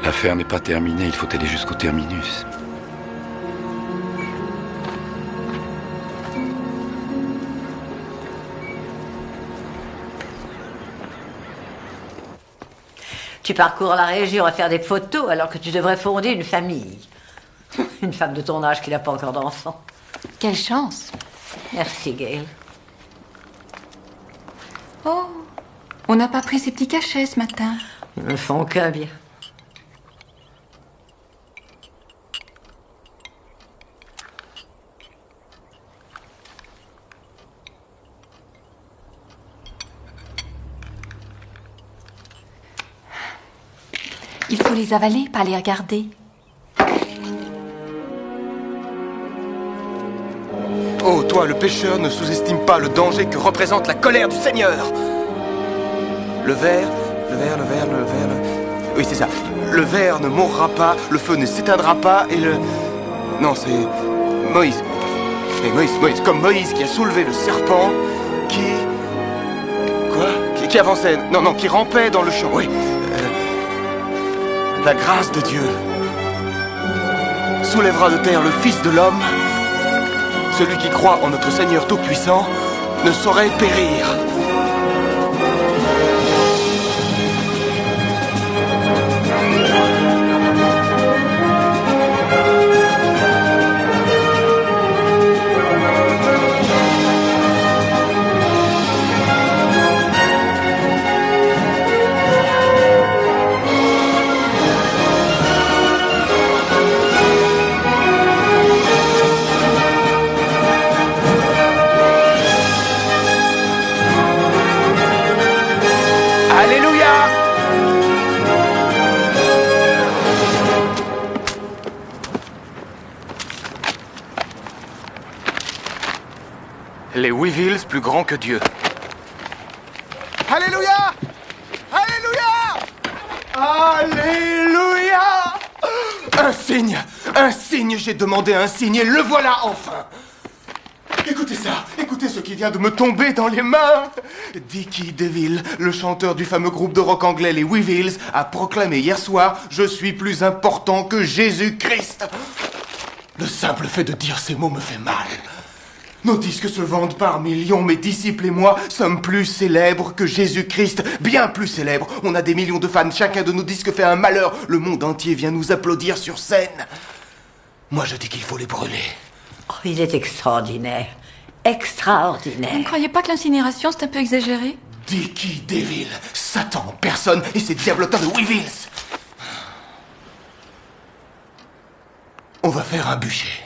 L'affaire n'est pas terminée, il faut aller jusqu'au terminus. Tu parcours la région à faire des photos alors que tu devrais fonder une famille. Une femme de ton âge qui n'a pas encore d'enfant. Quelle chance. Merci, Gail. Oh, on n'a pas pris ces petits cachets ce matin. Ils me font que bien. Il faut les avaler, pas les regarder. Oh, toi, le pécheur, ne sous-estime pas le danger que représente la colère du Seigneur. Le ver... Oui, c'est ça. Le ver ne mourra pas, le feu ne s'éteindra pas, et le... Non, c'est... Moïse. Et Moïse, comme Moïse qui a soulevé le serpent, qui... Quoi? Qui avançait... Non, qui rampait dans le champ, oui. La grâce de Dieu soulèvera de terre le Fils de l'homme. Celui qui croit en notre Seigneur Tout-Puissant ne saurait périr. Les Weevilles plus grands que Dieu. Alléluia! Alléluia! Alléluia! Un signe, j'ai demandé un signe et le voilà enfin! Écoutez ça, écoutez ce qui vient de me tomber dans les mains! Dickie DeVille, le chanteur du fameux groupe de rock anglais les Weevilles, a proclamé hier soir « Je suis plus important que Jésus-Christ ». Le simple fait de dire ces mots me fait mal. Nos disques se vendent par millions, mes disciples et moi sommes plus célèbres que Jésus-Christ, bien plus célèbres. On a des millions de fans, chacun de nos disques fait un malheur. Le monde entier vient nous applaudir sur scène. Moi je dis qu'il faut les brûler. Oh, il est extraordinaire. Extraordinaire. Vous ne croyez pas que l'incinération c'est un peu exagéré? Dickie DeVille, Satan en personne et ces diablotins de Weevilles. On va faire un bûcher.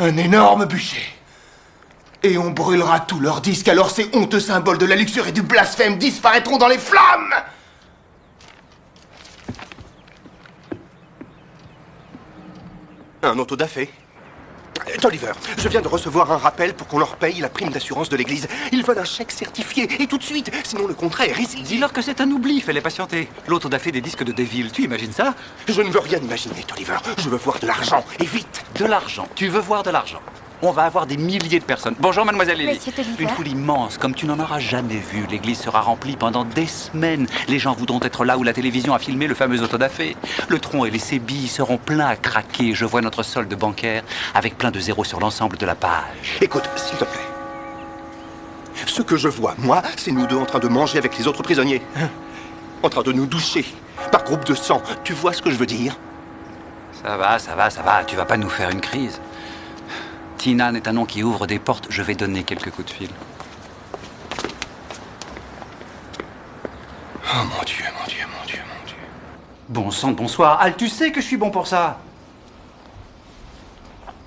Un énorme bûcher. Et on brûlera tous leurs disques, alors ces honteux symboles de la luxure et du blasphème disparaîtront dans les flammes. Un auto-da-fé. Tolliver, je viens de recevoir un rappel pour qu'on leur paye la prime d'assurance de l'église. Ils veulent un chèque certifié, et tout de suite, sinon le contrat est résilié. Dis-leur que c'est un oubli, fallait patienter. L'autre a fait des disques de Deville, tu imagines ça? Je ne veux rien imaginer, Tolliver. Je veux voir de l'argent, et vite. De l'argent, tu veux voir de l'argent? On va avoir des milliers de personnes. Bonjour, mademoiselle Lily. Monsieur Tolliver. Une foule immense, comme tu n'en auras jamais vu. L'église sera remplie pendant des semaines. Les gens voudront être là où la télévision a filmé le fameux autodafé. Le tronc et les sébilles seront pleins à craquer. Je vois notre solde bancaire avec plein de zéros sur l'ensemble de la page. Écoute, s'il te plaît. Ce que je vois, moi, c'est nous deux en train de manger avec les autres prisonniers. En train de nous doucher par groupe de sang. Tu vois ce que je veux dire? Ça va. Tu vas pas nous faire une crise. Tinan est un nom qui ouvre des portes. Je vais donner quelques coups de fil. Oh mon Dieu. Bon sang, bonsoir. Al, tu sais que je suis bon pour ça.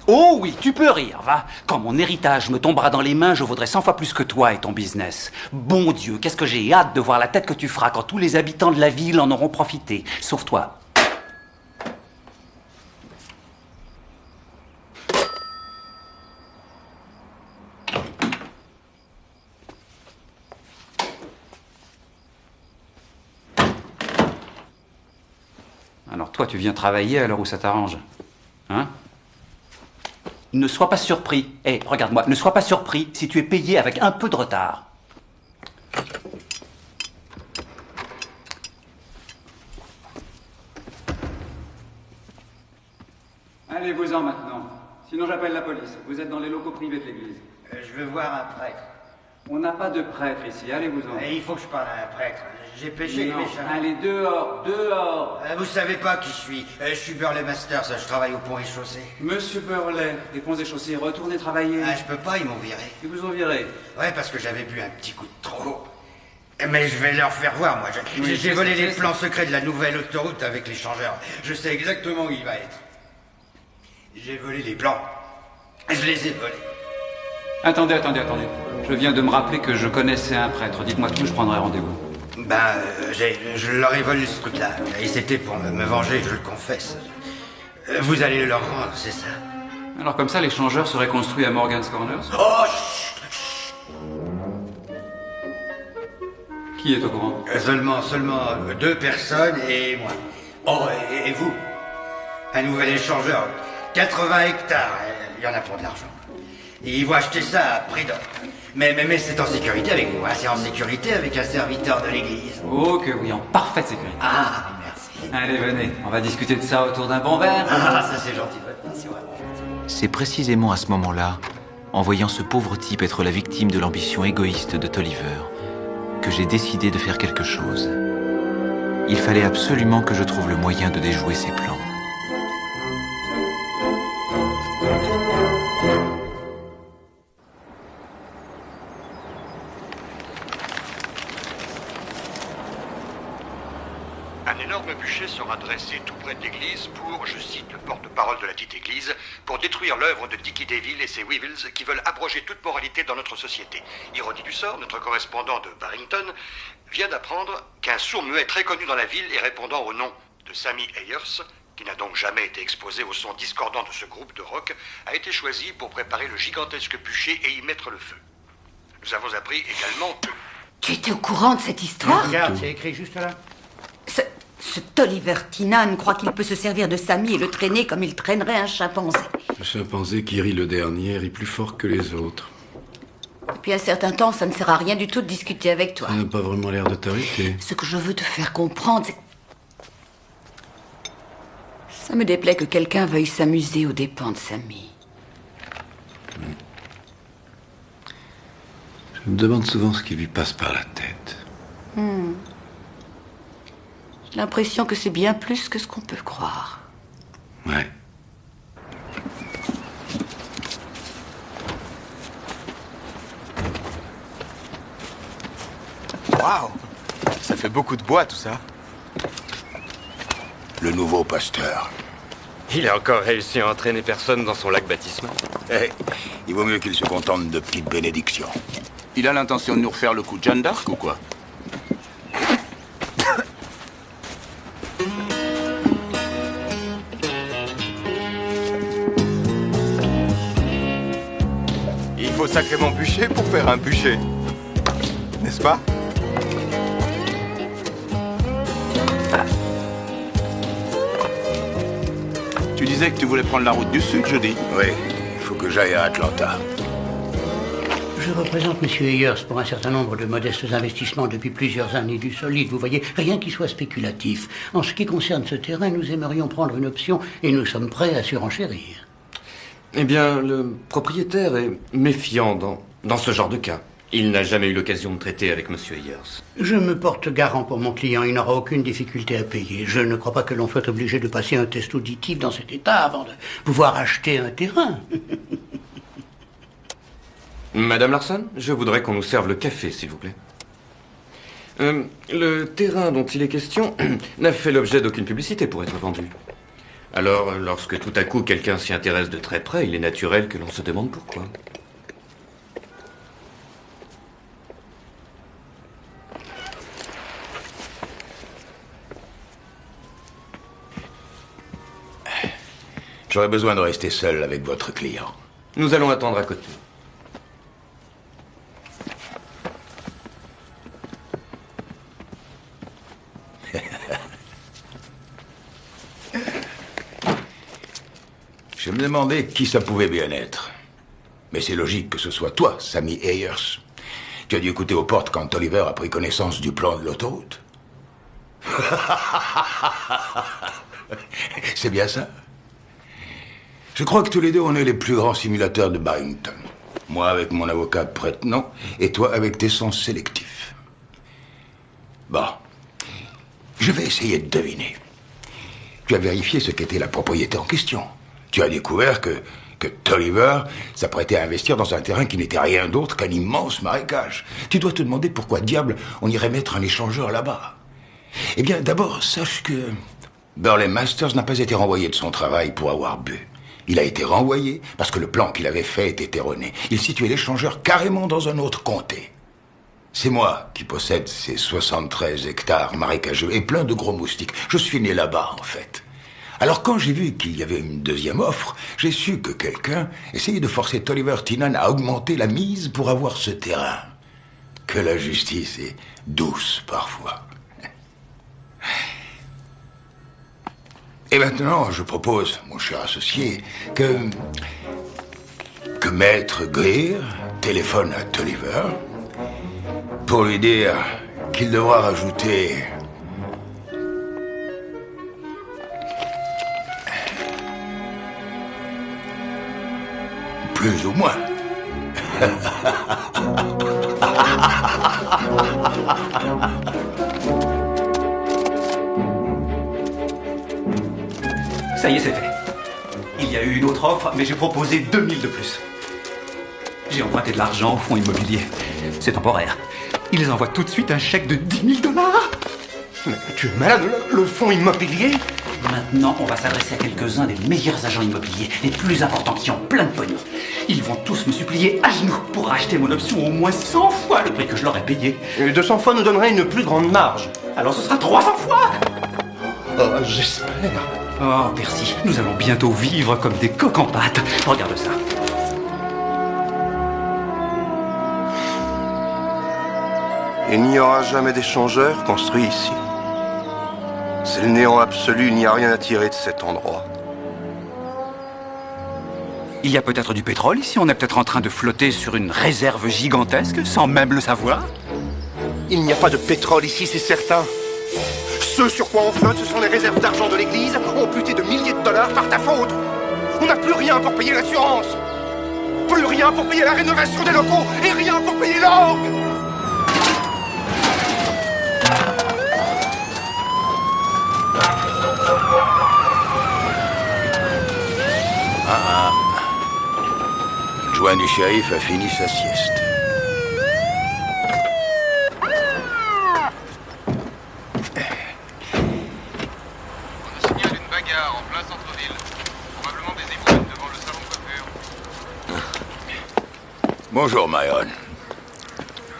Oh, Oh oui, tu peux rire, va. Quand mon héritage me tombera dans les mains, je vaudrai 100 fois plus que toi et ton business. Bon Dieu, qu'est-ce que j'ai hâte de voir la tête que tu feras quand tous les habitants de la ville en auront profité. Sauf toi. Alors toi, tu viens travailler à l'heure où ça t'arrange. Hein? Ne sois pas surpris. Hé, regarde-moi, ne sois pas surpris si tu es payé avec un peu de retard. Allez-vous-en maintenant. Sinon j'appelle la police. Vous êtes dans les locaux privés de l'église. Je veux voir un prêtre. On n'a pas de prêtre ici, allez-vous-en. Il faut que je parle à un prêtre. J'ai péché Non. méchamment. Allez, dehors, dehors. Vous savez pas qui je suis. Je suis Burley Masters, je travaille au pont et chaussée. Monsieur Burley, des ponts et chaussées, retournez travailler. Je peux pas, ils m'ont viré. Ils vous ont viré? Ouais, parce que j'avais bu un petit coup de trop. Mais je vais leur faire voir, moi. Oui, J'ai volé les c'est plans secrets de la nouvelle autoroute avec l'échangeur. Je sais exactement où il va être. J'ai volé les plans. Je les ai volés. Attendez. Je viens de me rappeler que je connaissais un prêtre. Dites-moi tout, je prendrai rendez-vous. Je leur ai volé ce truc-là. Et c'était pour me venger, je le confesse. Vous allez le leur rendre, c'est ça? Alors comme ça, l'échangeur serait construit à Morgan's Corners? Oh, Qui est au courant? Seulement 2 personnes et moi. Oh, et vous? Un nouvel échangeur. 80 hectares. Il y en a pour de l'argent. Et ils vont acheter ça à prix d'or. Mais c'est en sécurité avec vous, hein. C'est en sécurité avec un serviteur de l'église. Oh que oui, en parfaite sécurité. Ah, merci. Allez, venez, on va discuter de ça autour d'un bon verre. Ah, ça c'est gentil, votre part, c'est vraiment gentil. C'est précisément à ce moment-là, en voyant ce pauvre type être la victime de l'ambition égoïste de Tolliver, que j'ai décidé de faire quelque chose. Il fallait absolument que je trouve le moyen de déjouer ses plans. Un énorme bûcher sera dressé tout près de l'église pour, je cite le porte-parole de la dite église, pour détruire l'œuvre de Dickie Deville et ses Weevils qui veulent abroger toute moralité dans notre société. Ironie du sort, notre correspondant de Barrington vient d'apprendre qu'un sourd-muet très connu dans la ville et répondant au nom de Sammy Ayers, qui n'a donc jamais été exposé au son discordant de ce groupe de rock, a été choisi pour préparer le gigantesque bûcher et y mettre le feu. Nous avons appris également que... Tu étais au courant de cette histoire? Regarde, c'est écrit juste là. Ce Tolliver Tynan croit qu'il peut se servir de Sammy et le traîner comme il traînerait un chimpanzé. Un chimpanzé qui rit le dernier rit plus fort que les autres. Depuis un certain temps, ça ne sert à rien du tout de discuter avec toi. Ça n'a pas vraiment l'air de t'arrêter. Ce que je veux te faire comprendre, c'est... Ça me déplaît que quelqu'un veuille s'amuser aux dépens de Sammy. Je me demande souvent ce qui lui passe par la tête. J'ai l'impression que c'est bien plus que ce qu'on peut croire. Ouais. Waouh! Ça fait beaucoup de bois, tout ça. Le nouveau pasteur. Il a encore réussi à entraîner personne dans son lac baptismal. Il vaut mieux qu'il se contente de petites bénédictions. Il a l'intention de nous refaire le coup de Jeanne d'Arc ou quoi? Il faut sacrément bûcher pour faire un bûcher. N'est-ce pas? Tu disais que tu voulais prendre la route du Sud, jeudi? Oui, il faut que j'aille à Atlanta. Je représente M. Ayers pour un certain nombre de modestes investissements depuis plusieurs années, du solide, vous voyez, rien qui soit spéculatif. En ce qui concerne ce terrain, nous aimerions prendre une option et nous sommes prêts à surenchérir. Eh bien, le propriétaire est méfiant dans ce genre de cas. Il n'a jamais eu l'occasion de traiter avec M. Ayers. Je me porte garant pour mon client, il n'aura aucune difficulté à payer. Je ne crois pas que l'on soit obligé de passer un test auditif dans cet état avant de pouvoir acheter un terrain. Madame Larson, je voudrais qu'on nous serve le café, s'il vous plaît. Le terrain dont il est question n'a fait l'objet d'aucune publicité pour être vendu. Alors, lorsque tout à coup quelqu'un s'y intéresse de très près, il est naturel que l'on se demande pourquoi. J'aurais besoin de rester seul avec votre client. Nous allons attendre à côté. Je me demandais qui ça pouvait bien être. Mais c'est logique que ce soit toi, Sammy Ayers. Tu as dû écouter aux portes quand Oliver a pris connaissance du plan de l'autoroute. C'est bien ça? Je crois que tous les deux, on est les plus grands simulateurs de Barrington. Moi avec mon avocat prête-nom, et toi avec tes sens sélectifs. Bon. Je vais essayer de deviner. Tu as vérifié ce qu'était la propriété en question. Tu as découvert que Tolliver s'apprêtait à investir dans un terrain qui n'était rien d'autre qu'un immense marécage. Tu dois te demander pourquoi diable on irait mettre un échangeur là-bas. Eh bien, d'abord, sache que Burley Masters n'a pas été renvoyé de son travail pour avoir bu. Il a été renvoyé parce que le plan qu'il avait fait était erroné. Il situait l'échangeur carrément dans un autre comté. C'est moi qui possède ces 73 hectares marécageux et plein de gros moustiques. Je suis né là-bas, en fait. Alors quand j'ai vu qu'il y avait une deuxième offre, j'ai su que quelqu'un essayait de forcer Tolliver Tynan à augmenter la mise pour avoir ce terrain. Que la justice est douce parfois. Et maintenant, je propose, mon cher associé, que Maître Greer téléphone à Tolliver pour lui dire qu'il devra rajouter plus ou moins. Ça y est, c'est fait. Il y a eu une autre offre, mais j'ai proposé 2000 de plus. J'ai emprunté de l'argent au fonds immobilier. C'est temporaire. Ils envoient tout de suite un chèque de 10 000 $. Mais tu es malade, le fonds immobilier? Maintenant, on va s'adresser à quelques-uns des meilleurs agents immobiliers, les plus importants qui ont plein de pognon. Ils vont tous me supplier à genoux pour racheter mon option au moins 100 fois le prix que je leur ai payé. Et 200 fois nous donnerait une plus grande marge. Alors ce sera 300 fois. Oh, j'espère. Oh, Percy, nous allons bientôt vivre comme des coqs en pâte. Regarde ça. Il n'y aura jamais d'échangeur construit ici. C'est le néant absolu, il n'y a rien à tirer de cet endroit. Il y a peut-être du pétrole ici, on est peut-être en train de flotter sur une réserve gigantesque sans même le savoir. Il n'y a pas de pétrole ici, c'est certain. Ce sur quoi on flotte, ce sont les réserves d'argent de l'église, amputées de milliers de dollars par ta faute. On n'a plus rien pour payer l'assurance. Plus rien pour payer la rénovation des locaux et rien pour payer l'orgue. Le joint du shérif a fini sa sieste. On signale une bagarre en plein centre-ville. Probablement des émeutes devant le salon de coiffure. Bonjour, Myron.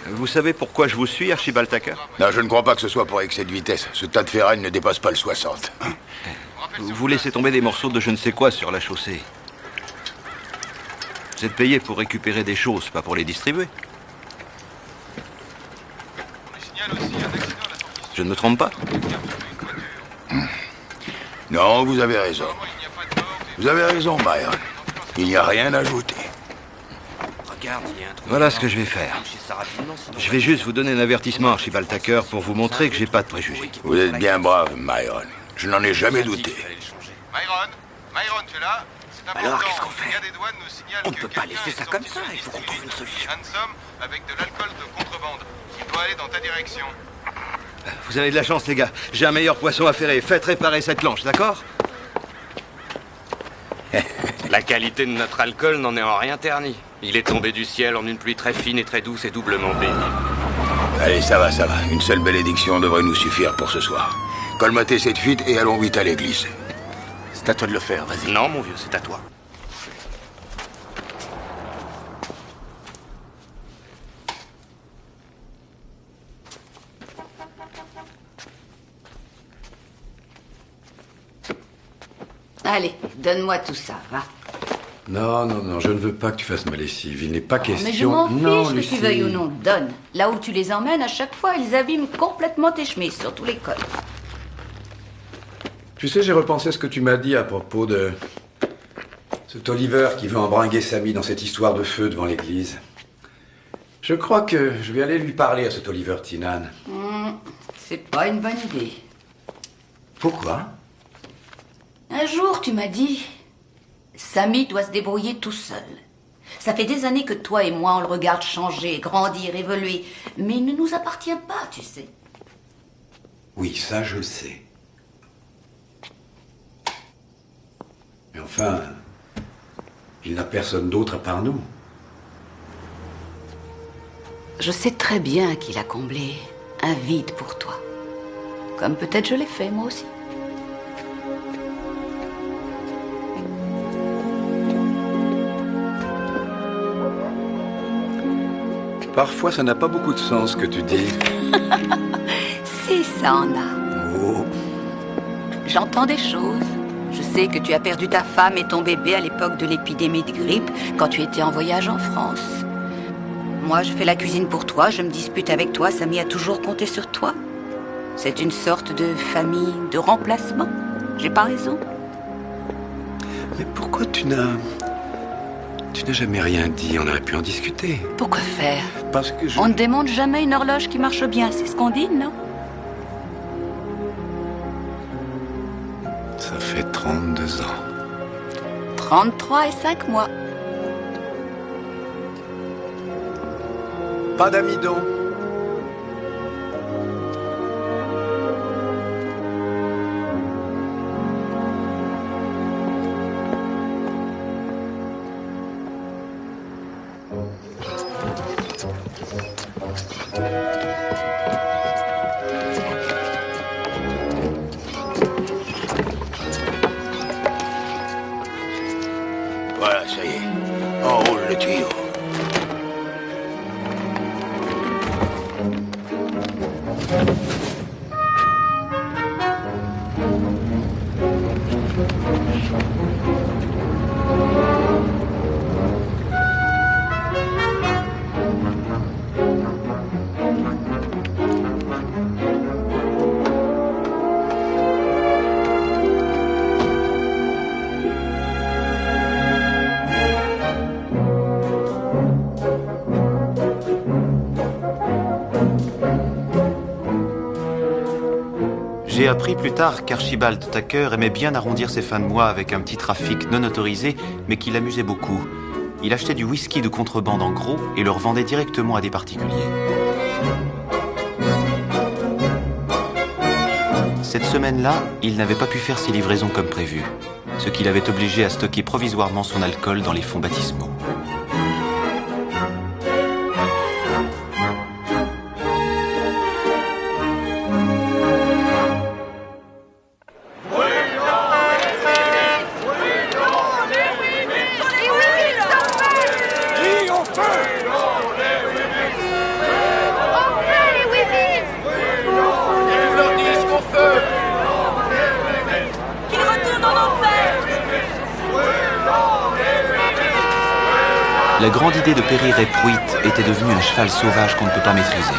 Vous savez pourquoi je vous suis, Archibald Tucker? Non, je ne crois pas que ce soit pour excès de vitesse. Ce tas de ferraille ne dépasse pas le 60. Vous laissez tomber des morceaux de je ne sais quoi sur la chaussée. Vous êtes payé pour récupérer des choses, pas pour les distribuer. Je ne me trompe pas? Non, vous avez raison. Vous avez raison, Myron. Il n'y a rien à ajouter. Voilà ce que je vais faire. Je vais juste vous donner un avertissement, Archibald Tucker, pour vous montrer que j'ai pas de préjugés. Vous êtes bien brave, Myron. Je n'en ai jamais douté. Myron, tu es là? Alors, qu'est-ce qu'on fait? On ne peut pas laisser ça comme ça, il faut qu'on trouve une solution. Handsome avec de l'alcool de contrebande. Il doit aller dans ta direction. Vous avez de la chance, les gars. J'ai un meilleur poisson à ferrer. Faites réparer cette planche, d'accord? La qualité de notre alcool n'en est en rien ternie. Il est tombé du ciel en une pluie très fine et très douce et doublement bénie. Allez, ça va, ça va. Une seule bénédiction devrait nous suffire pour ce soir. Colmatez cette fuite et allons vite à l'église. C'est à toi de le faire, vas-y. Non, mon vieux, c'est à toi. Allez, donne-moi tout ça, va. Non, je ne veux pas que tu fasses ma lessive. Il n'est pas question... Mais je m'en Non, fiche que tu Lucie. veuilles ou non, donne. Là où tu les emmènes, à chaque fois, ils abîment complètement tes chemises, surtout les cols. Tu sais, j'ai repensé à ce que tu m'as dit à propos de... cet Oliver qui veut embringuer Sammy dans cette histoire de feu devant l'église. Je crois que je vais aller lui parler à cet Oliver Tynan. C'est pas une bonne idée. Pourquoi? Un jour, tu m'as dit... Sammy doit se débrouiller tout seul. Ça fait des années que toi et moi, on le regarde changer, grandir, évoluer. Mais il ne nous appartient pas, tu sais. Oui, ça, je le sais. Mais enfin, il n'a personne d'autre à part nous. Je sais très bien qu'il a comblé un vide pour toi. Comme peut-être je l'ai fait, moi aussi. Parfois, ça n'a pas beaucoup de sens ce que tu dis. Si, ça en a. Oh. J'entends des choses. Je sais que tu as perdu ta femme et ton bébé à l'époque de l'épidémie de grippe, quand tu étais en voyage en France. Moi, je fais la cuisine pour toi, je me dispute avec toi, Sammy a toujours compté sur toi. C'est une sorte de famille de remplacement. J'ai pas raison. Mais pourquoi tu n'as jamais rien dit? On aurait pu en discuter. Pourquoi faire? Parce que je... On ne démonte jamais une horloge qui marche bien, c'est ce qu'on dit, non? Ça fait 32 ans. 33 et 5 mois. Pas d'amidon. Voilà, ça y est. Enroule le tuyau. J'ai appris plus tard qu'Archibald Tucker aimait bien arrondir ses fins de mois avec un petit trafic non autorisé, mais qui l'amusait beaucoup. Il achetait du whisky de contrebande en gros et le revendait directement à des particuliers. Cette semaine-là, il n'avait pas pu faire ses livraisons comme prévu, ce qui l'avait obligé à stocker provisoirement son alcool dans les fonds baptismaux. La grande idée de Perry Repwit était devenue un cheval sauvage qu'on ne peut pas maîtriser.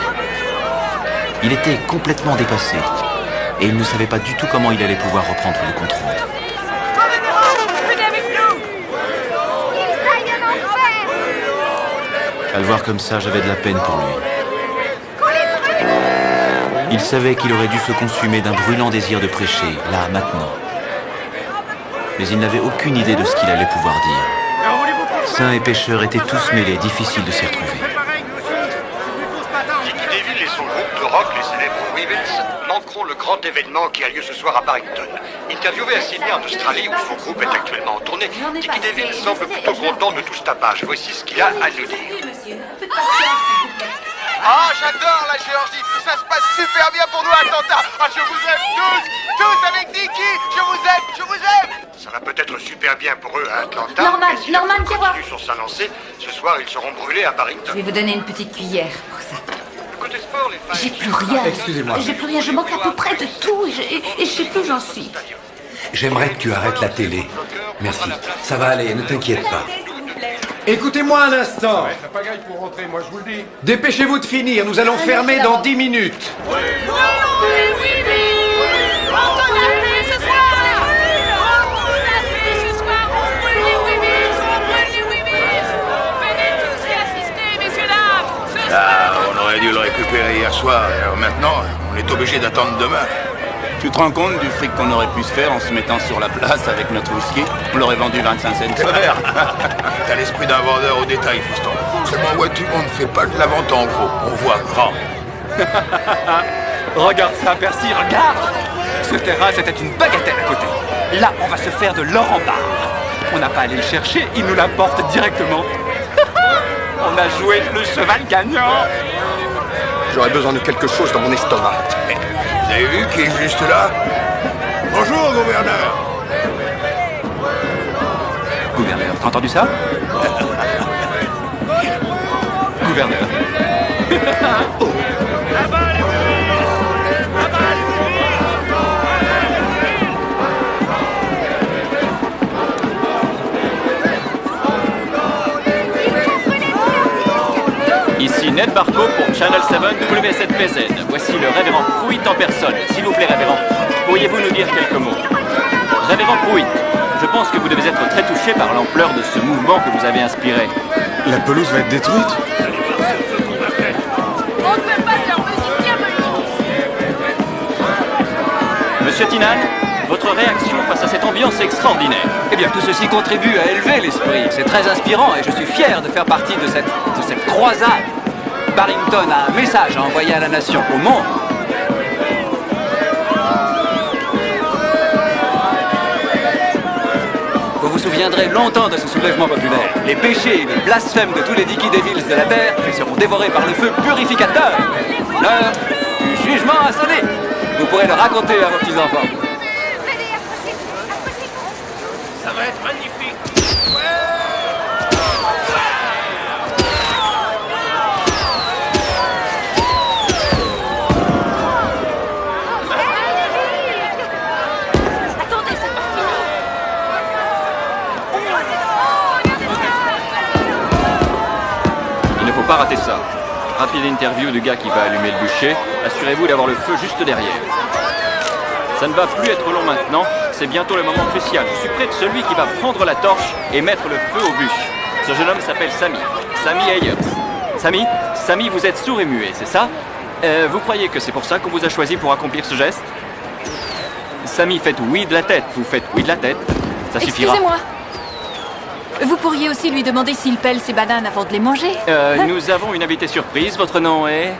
Il était complètement dépassé et il ne savait pas du tout comment il allait pouvoir reprendre le contrôle. À le voir comme ça, j'avais de la peine pour lui. Il savait qu'il aurait dû se consumer d'un brûlant désir de prêcher, là, maintenant. Mais il n'avait aucune idée de ce qu'il allait pouvoir dire. Saints et pécheurs étaient tous mêlés, difficile de s'y retrouver. Dickie Deville et son groupe de rock, les célèbres Weevils, manqueront le grand événement qui a lieu ce soir à Barrington. Interviewé à Sydney en Australie, où son groupe est actuellement en tournée, Dickie Deville semble plutôt content de tout ce tapage. Voici ce qu'il a à nous dire. Ah, j'adore la Géorgie. Ça se passe super bien pour nous à Atlanta. Ah, je vous aime tous avec Dickie. Je vous aime. Ça va peut-être super bien pour eux à Atlanta. Norman, mais si Norman, la foule viens voir. continue sur sa lancée, ce soir, ils seront brûlés à Barrington. Je vais vous donner une petite cuillère pour ça. Le côté sport, les fans... J'ai plus rien. Excusez-moi. J'ai plus rien, je manque à peu près de tout et je sais plus où j'en suis. J'aimerais que tu arrêtes la télé. Merci. Ça va aller, ne t'inquiète pas. Écoutez-moi un instant. T'as pas gagne pour rentrer, moi je vous le dis. Dépêchez-vous de finir, nous allons fermer dans 10 minutes. Ah, on aurait dû le récupérer hier soir. Alors maintenant, on est obligé d'attendre demain. Tu te rends compte du fric qu'on aurait pu se faire en se mettant sur la place avec notre whisky? On l'aurait vendu 25 cents. T'as l'esprit d'un vendeur au détail, fiston. Seulement, vois-tu, on ne fait pas de la vente en gros. On voit grand. Regarde ça, Percy, regarde! Ce terrain, c'était une bagatelle à côté. Là, on va se faire de l'or en barre. On n'a pas à aller le chercher, il nous l'apporte directement. On a joué le cheval gagnant. J'aurais besoin de quelque chose dans mon estomac. Vous avez vu qui est juste là? Bonjour, gouverneur. Gouverneur, t'as entendu ça? Gouverneur. Ici Ned Barco pour Channel 7 W7PZ. Voici le révérend Pruitt en personne. S'il vous plaît, révérend, pourriez-vous nous dire quelques mots? Révérend Pruitt, je pense que vous devez être très touché par l'ampleur de ce mouvement que vous avez inspiré. La pelouse va être détruite? On ne fait pas de leur musique diabolique. Monsieur Tinan, votre réaction face à cette ambiance extraordinaire? Eh bien, tout ceci contribue à élever l'esprit. C'est très inspirant et je suis fier de faire partie de cette croisade. Barrington a un message à envoyer à la nation, au monde. Vous vous souviendrez longtemps de ce soulèvement populaire. Les péchés et les blasphèmes de tous les Dickie Devils de la Terre seront dévorés par le feu purificateur. L'heure du jugement a sonné. Vous pourrez le raconter à vos petits-enfants. Ça va être magnifique. Attendez, c'est pas fini. Il ne faut pas rater ça. Rapide interview du gars qui va allumer le bûcher. Assurez-vous d'avoir le feu juste derrière. Ça ne va plus être long maintenant. C'est bientôt le moment crucial. Je suis près de celui qui va prendre la torche et mettre le feu aux bûches. Ce jeune homme s'appelle Sammy. Sammy Ayers. Sammy, vous êtes sourd et muet, c'est ça? Vous croyez que c'est pour ça qu'on vous a choisi pour accomplir ce geste? Sammy, faites oui de la tête. Vous faites oui de la tête. Ça suffira. Excusez-moi. Vous pourriez aussi lui demander s'il pèle ses bananes avant de les manger. Nous avons une invitée surprise. Votre nom est?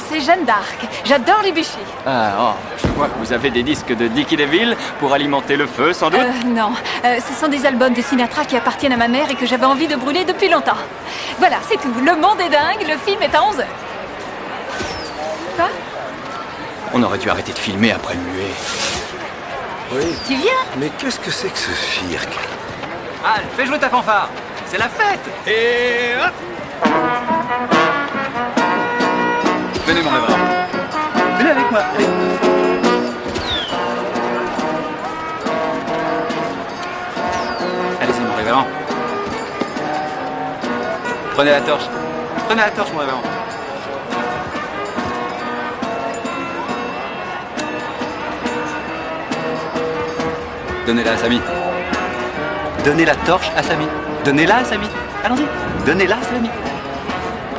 C'est Jeanne d'Arc. J'adore les bûchers. Ah, oh, je vois que vous avez des disques de Dickie Deville pour alimenter le feu, sans doute? Non. Ce sont des albums de Sinatra qui appartiennent à ma mère et que j'avais envie de brûler depuis longtemps. Voilà, c'est tout. Le monde est dingue. Le film est à 11h. Quoi? On aurait dû arrêter de filmer après le muet. Oui. Tu viens? Mais qu'est-ce que c'est que ce cirque? Ah, fais jouer ta fanfare. C'est la fête. Et hop. Venez, mon révérend. Venez avec moi. Allez. Allez-y, mon révérend. Prenez la torche. Prenez la torche, mon révérend. Donnez-la à Sammy. Donnez la torche à Sammy. Donnez-la à Sammy. Allons-y. Donnez-la à Sammy.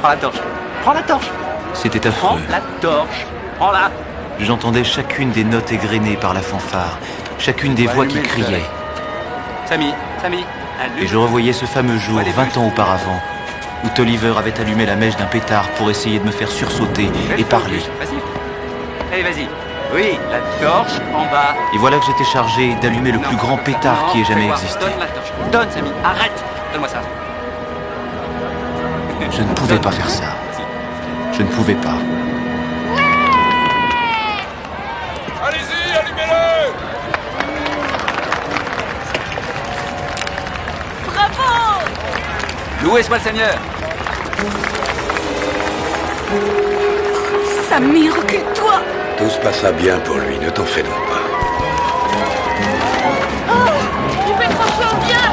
Prends la torche. Prends la torche. C'était affreux. Prends la torche. Prends-la. J'entendais chacune des notes égrenées par la fanfare, chacune des voix qui criaient. Sammy. Et je revoyais ce fameux jour, 20 ans auparavant, où Tolliver avait allumé la mèche d'un pétard pour essayer de me faire sursauter et parler. Vas-y. Allez, vas-y. Oui, la torche en bas. Et voilà que j'étais chargé d'allumer le plus grand pétard qui ait jamais existé. Donne la torche. Donne, Sammy. Arrête. Donne-moi ça. Je ne pouvais pas faire ça. Je ne pouvais pas. Allez-y, allumez-le. Loué soit le Seigneur. Samir, recule-toi. Tout se passa bien pour lui, ne t'en fais donc pas. Il fait trop chaud, viens.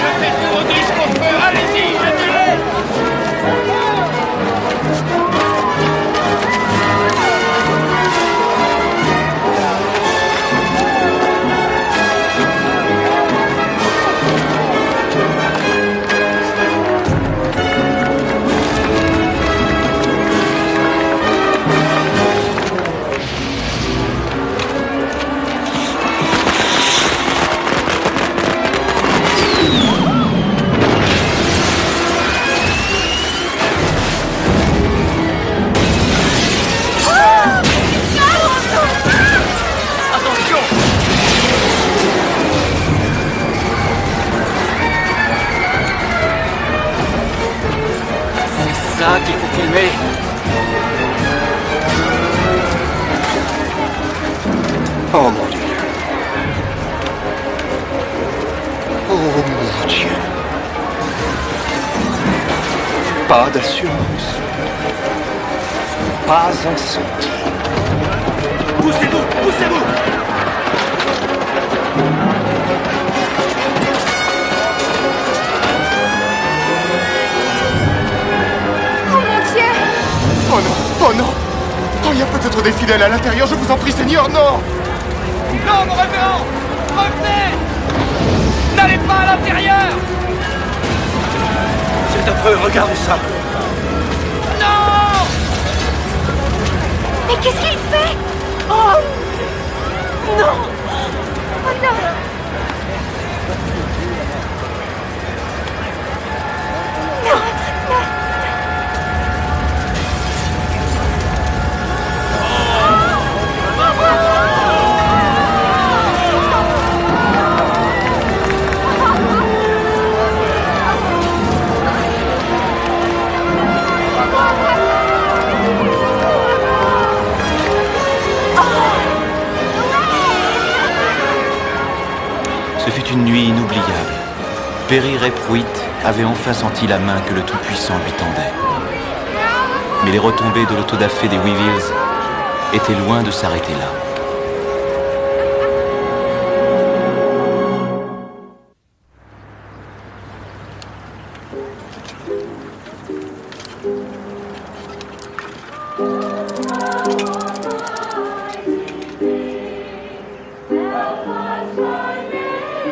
Jetez tous vos disques au feu, allez-y, jetez-les. Ça qu'il faut filmer. Oh mon Dieu. Oh mon Dieu. Pas d'assurance. Pas un centime. Poussez-vous, poussez-vous. Oh non, oh non. Oh, il y a peut-être des fidèles à l'intérieur, je vous en prie, Seigneur, non. Non, mon révérend, revenez. N'allez pas à l'intérieur. C'est affreux, regardez ça. Non. Mais qu'est-ce qu'il fait? Oh non. Oh non. Non, non. Ce fut une nuit inoubliable. Perry Ray Pruitt avait enfin senti la main que le Tout-Puissant lui tendait. Mais les retombées de l'autodafé des Weevils étaient loin de s'arrêter là.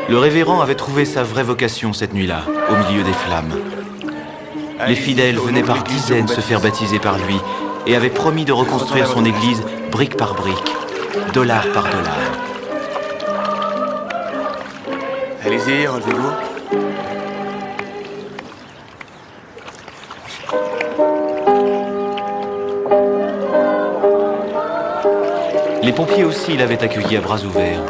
Le révérend avait trouvé sa vraie vocation cette nuit-là, au milieu des flammes. Les fidèles venaient par dizaines se faire baptiser par lui et avaient promis de reconstruire son église brique par brique, dollar par dollar. Allez-y, relevez-vous. Les pompiers aussi l'avaient accueilli à bras ouverts.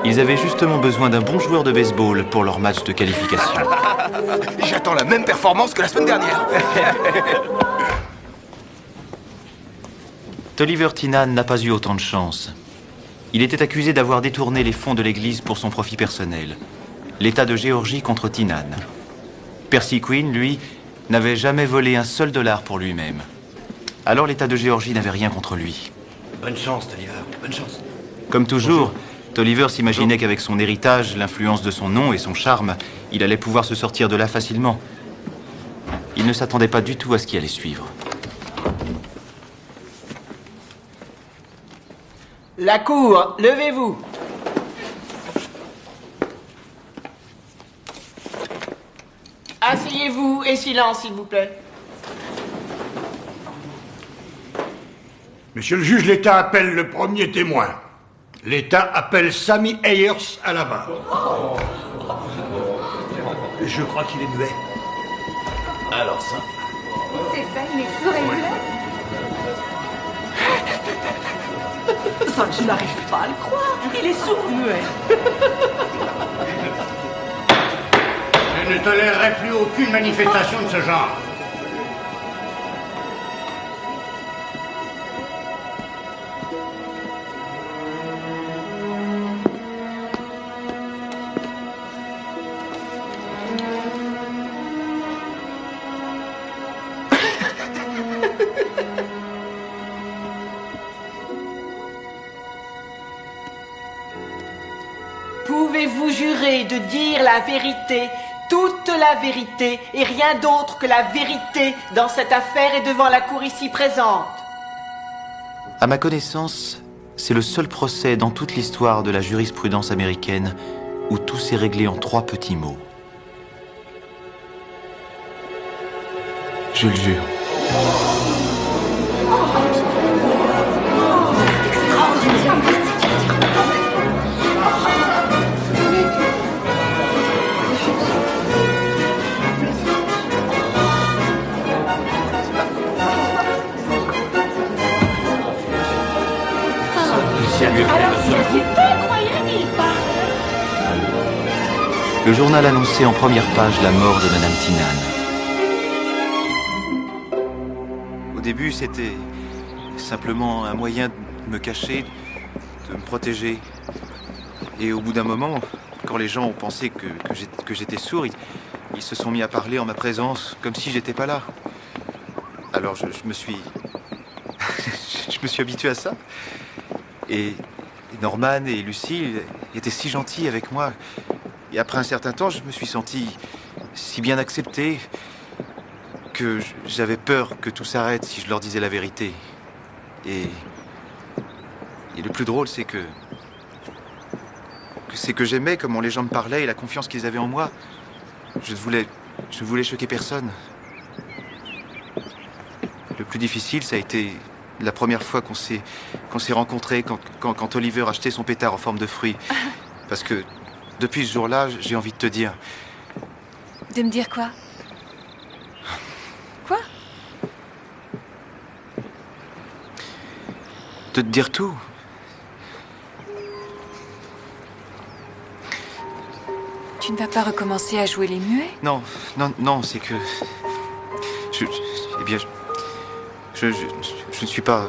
Ils avaient justement besoin d'un bon joueur de baseball pour leur match de qualification. J'attends la même performance que la semaine dernière. Tolliver Tynan n'a pas eu autant de chance. Il était accusé d'avoir détourné les fonds de l'église pour son profit personnel. L'État de Géorgie contre Tynan. Percy Quinn, lui, n'avait jamais volé un seul dollar pour lui-même. Alors l'État de Géorgie n'avait rien contre lui. Bonne chance, Tolliver, bonne chance. Comme toujours, Tolliver s'imaginait qu'avec son héritage, l'influence de son nom et son charme, il allait pouvoir se sortir de là facilement. Il ne s'attendait pas du tout à ce qui allait suivre. La cour, levez-vous. Asseyez-vous et silence, s'il vous plaît. Monsieur le juge, l'État appelle le premier témoin. L'État appelle Sammy Ayers à la barre. Je crois qu'il est muet. Alors ça. C'est ça, il est sourd et muet. Ça, je n'arrive pas à le croire. Il est sourd-muet. Je ne tolérerai plus aucune manifestation de ce genre. Pouvez-vous jurer de dire la vérité, toute la vérité, et rien d'autre que la vérité dans cette affaire et devant la cour ici présente? À ma connaissance, c'est le seul procès dans toute l'histoire de la jurisprudence américaine où tout s'est réglé en 3 petits mots. Je le jure. Le journal annonçait en première page la mort de Madame Tynan. Au début, c'était simplement un moyen de me cacher, de me protéger. Et au bout d'un moment, quand les gens ont pensé que j'étais sourd, ils se sont mis à parler en ma présence, comme si j'étais pas là. Alors je me suis... je me suis habitué à ça. Et Norman et Lucille étaient si gentils avec moi. Et après un certain temps, je me suis senti si bien accepté que j'avais peur que tout s'arrête si je leur disais la vérité. Et le plus drôle, c'est que j'aimais comment les gens me parlaient et la confiance qu'ils avaient en moi. Je ne voulais choquer personne. Le plus difficile, ça a été la première fois qu'on s'est rencontrés, quand Oliver achetait son pétard en forme de fruit. Parce que depuis ce jour-là, j'ai envie de te dire... De me dire quoi? Quoi? De te dire tout. Tu ne vas pas recommencer à jouer les muets? Non, c'est que... Je ne suis pas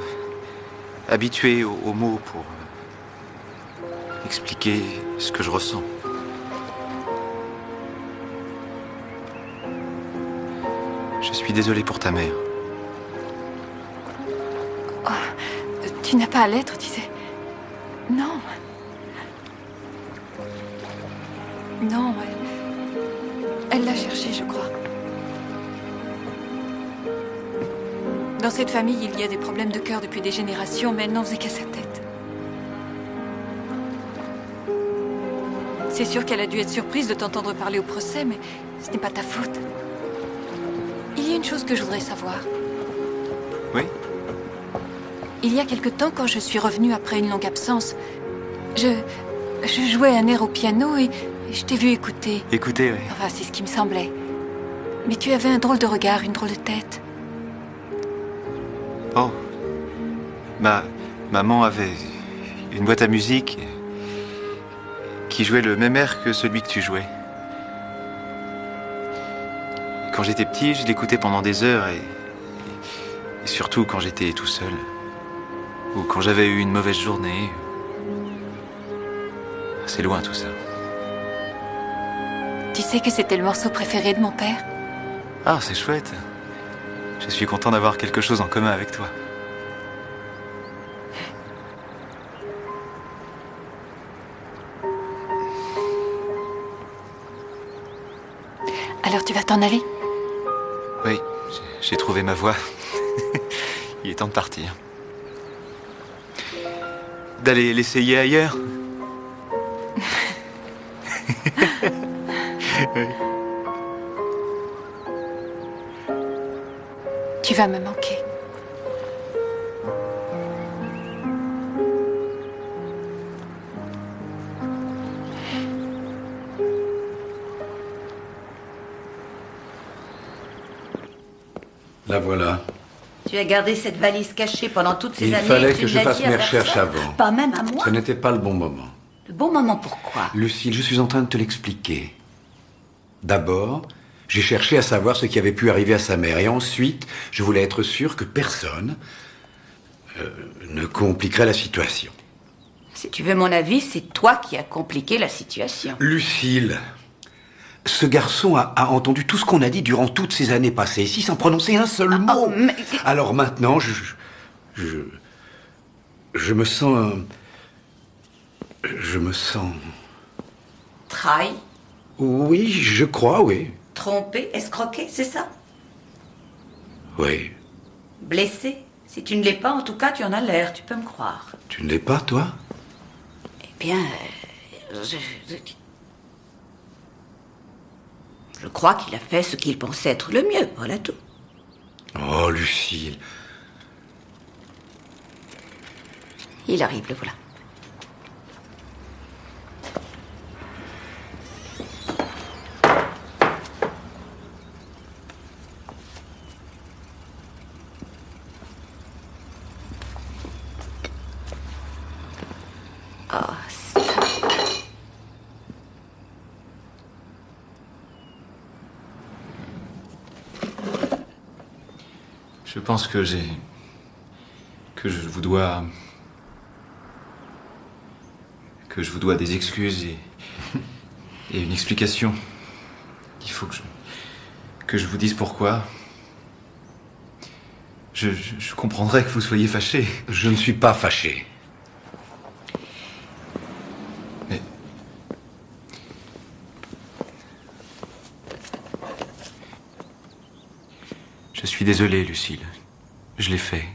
habitué aux mots pour expliquer ce que je ressens. Je suis désolé pour ta mère. Oh, tu n'as pas à l'être, tu sais. Non. Non, elle l'a cherché, je crois. Dans cette famille, il y a des problèmes de cœur depuis des générations, mais elle n'en faisait qu'à sa tête. C'est sûr qu'elle a dû être surprise de t'entendre parler au procès, mais ce n'est pas ta faute. Il y a une chose que je voudrais savoir. Oui? Il y a quelque temps, quand je suis revenue après une longue absence, je jouais un air au piano et je t'ai vu écouter. Écouter, oui. Enfin, c'est ce qui me semblait. Mais tu avais un drôle de regard, une drôle de tête. Oh. Maman avait une boîte à musique qui jouait le même air que celui que tu jouais. Quand j'étais petit, je l'écoutais pendant des heures et surtout quand j'étais tout seul. Ou quand j'avais eu une mauvaise journée. C'est loin tout ça. Tu sais que c'était le morceau préféré de mon père? Ah, c'est chouette. Je suis content d'avoir quelque chose en commun avec toi. Alors tu vas t'en aller? Oui, j'ai trouvé ma voie. Il est temps de partir. D'aller l'essayer ailleurs. Oui. Tu vas me manquer. La voilà. Tu as gardé cette valise cachée pendant toutes ces années. Il fallait et tu que ne je l'as fasse dit à mes recherches personne? avant. Pas même à moi? Ce n'était pas le bon moment. Le bon moment pourquoi? Lucille, je suis en train de te l'expliquer. D'abord, j'ai cherché à savoir ce qui avait pu arriver à sa mère. Et ensuite, je voulais être sûr que personne ne compliquerait la situation. Si tu veux mon avis, c'est toi qui as compliqué la situation. Lucille, ce garçon a entendu tout ce qu'on a dit durant toutes ces années passées ici sans prononcer un seul mot. Mais... Alors maintenant, je me sens... Je me sens Trahi, Oui, je crois, oui. trompé, escroqué, c'est ça? Oui. Blessé? Si tu ne l'es pas, en tout cas, tu en as l'air, tu peux me croire. Tu ne l'es pas, toi? Eh bien, je crois qu'il a fait ce qu'il pensait être le mieux, voilà tout. Oh, Lucille. Il arrive, le voilà. Oh, ça. Je pense que je vous dois des excuses et une explication. Il faut que je vous dise pourquoi. Je comprendrais que vous soyez fâché. Je ne suis pas fâché. Mais... Je suis désolé, Lucille. Je l'ai fait.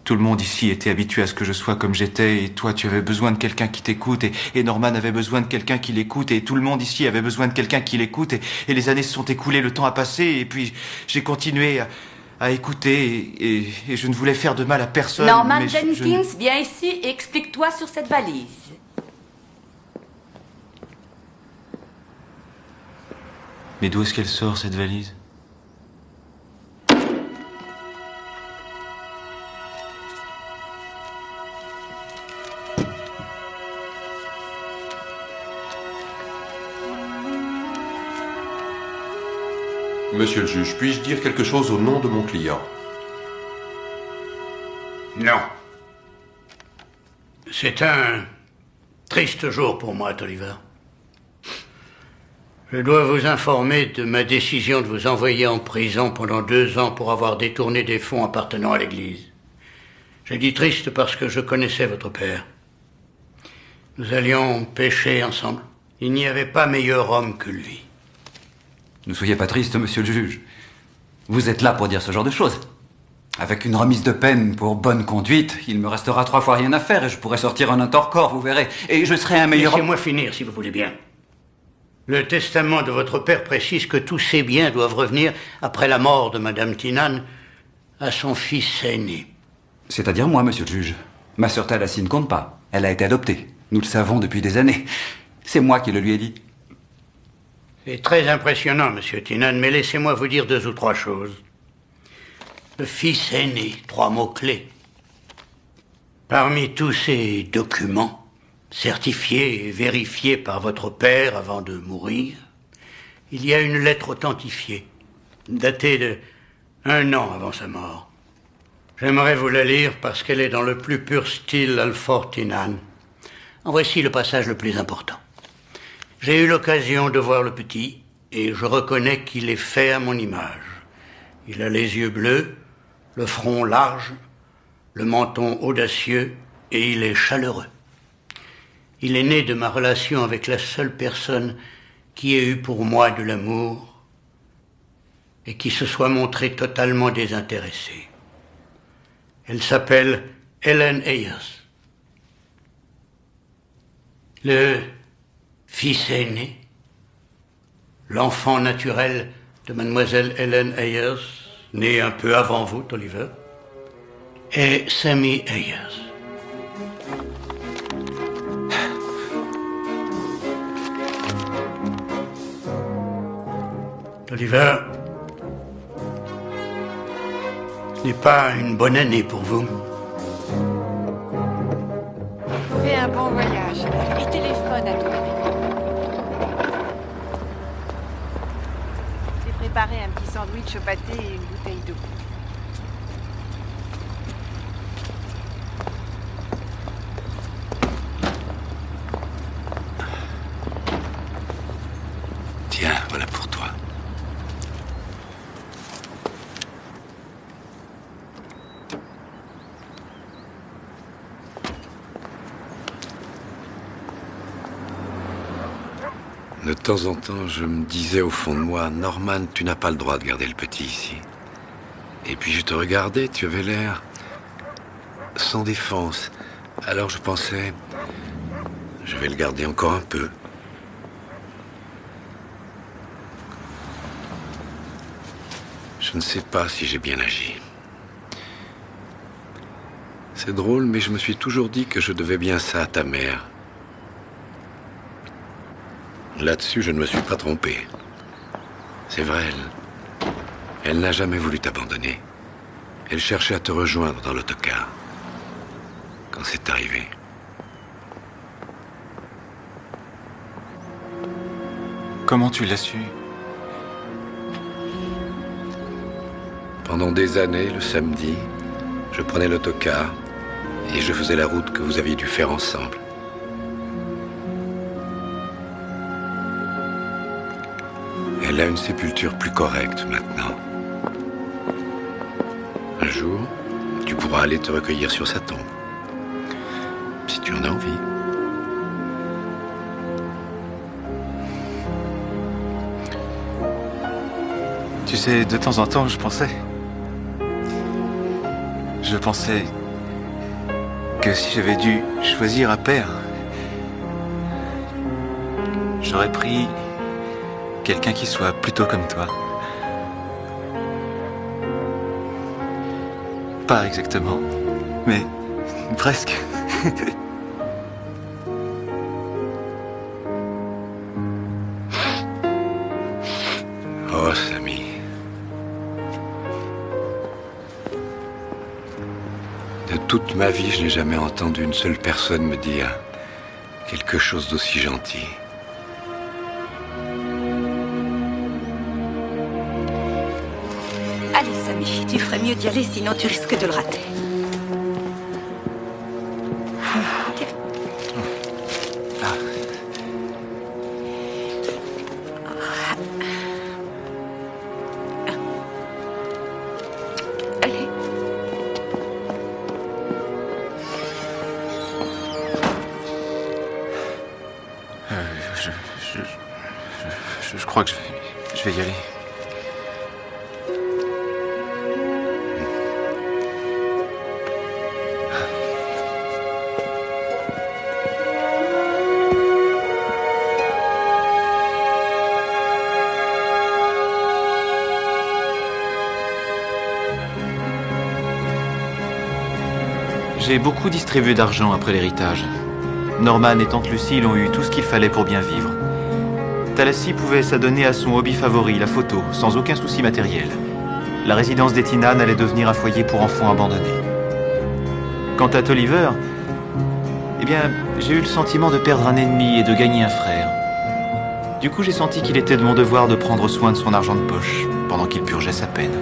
Tout le monde ici était habitué à ce que je sois comme j'étais, et toi, tu avais besoin de quelqu'un qui t'écoute, et Norman avait besoin de quelqu'un qui l'écoute, et tout le monde ici avait besoin de quelqu'un qui l'écoute, et les années se sont écoulées, le temps a passé, et puis j'ai continué à écouter, et je ne voulais faire de mal à personne. Norman mais Jenkins, viens ici et explique-toi sur cette valise. Mais d'où est-ce qu'elle sort, cette valise ? Monsieur le juge, puis-je dire quelque chose au nom de mon client? Non. C'est un triste jour pour moi, Tolliver. Je dois vous informer de ma décision de vous envoyer en prison pendant 2 ans pour avoir détourné des fonds appartenant à l'Église. J'ai dit triste parce que je connaissais votre père. Nous allions pêcher ensemble. Il n'y avait pas meilleur homme que lui. Ne soyez pas triste, monsieur le juge. Vous êtes là pour dire ce genre de choses. Avec une remise de peine pour bonne conduite, il me restera 3 fois rien à faire et je pourrai sortir en un tort-corps, vous verrez. Et je serai un meilleur... Laissez-moi finir, si vous voulez bien. Le testament de votre père précise que tous ses biens doivent revenir, après la mort de Madame Tynan, à son fils aîné. C'est-à-dire moi, monsieur le juge. Ma sœur Thalassie ne compte pas. Elle a été adoptée. Nous le savons depuis des années. C'est moi qui le lui ai dit. C'est très impressionnant, monsieur Tynan, mais laissez-moi vous dire 2 ou 3 choses. Le fils aîné, 3 mots-clés. Parmi tous ces documents, certifiés et vérifiés par votre père avant de mourir, il y a une lettre authentifiée, datée de 1 an avant sa mort. J'aimerais vous la lire parce qu'elle est dans le plus pur style Alford Tynan. En voici le passage le plus important. J'ai eu l'occasion de voir le petit, et je reconnais qu'il est fait à mon image. Il a les yeux bleus, le front large, le menton audacieux, et il est chaleureux. Il est né de ma relation avec la seule personne qui ait eu pour moi de l'amour, et qui se soit montrée totalement désintéressée. Elle s'appelle Helen Ayers. Le fils aîné, l'enfant naturel de mademoiselle Helen Ayers, née un peu avant vous, Tolliver, est Sammy Ayers. Tolliver, ce n'est pas une bonne année pour vous. Fais un bon voyage et téléphone à ton ami. J'ai préparé un petit sandwich au pâté et une bouteille d'eau. Tiens, voilà pour toi. De temps en temps, je me disais au fond de moi, Norman, tu n'as pas le droit de garder le petit ici. Et puis je te regardais, tu avais l'air sans défense. Alors je pensais, je vais le garder encore un peu. Je ne sais pas si j'ai bien agi. C'est drôle, mais je me suis toujours dit que je devais bien ça à ta mère. Là-dessus, je ne me suis pas trompé. C'est vrai, elle n'a jamais voulu t'abandonner. Elle cherchait à te rejoindre dans l'autocar. Quand c'est arrivé. Comment tu l'as su? Pendant des années, le samedi, je prenais l'autocar et je faisais la route que vous aviez dû faire ensemble. Elle a une sépulture plus correcte maintenant. Un jour, tu pourras aller te recueillir sur sa tombe. Si tu en as envie. Tu sais, de temps en temps, je pensais que si j'avais dû choisir un père, j'aurais pris quelqu'un qui soit plutôt comme toi. Pas exactement, mais presque. Oh, Samy. De toute ma vie, je n'ai jamais entendu une seule personne me dire quelque chose d'aussi gentil. Allez, Samy, tu ferais mieux d'y aller, sinon tu risques de le rater. Allez. Je crois que je vais y aller. J'ai beaucoup distribué d'argent après l'héritage. Norman et tante Lucille ont eu tout ce qu'il fallait pour bien vivre. Talassie pouvait s'adonner à son hobby favori, la photo, sans aucun souci matériel. La résidence des Tinanes allait devenir un foyer pour enfants abandonnés. Quant à Tolliver, eh bien, j'ai eu le sentiment de perdre un ennemi et de gagner un frère. Du coup, j'ai senti qu'il était de mon devoir de prendre soin de son argent de poche, pendant qu'il purgeait sa peine.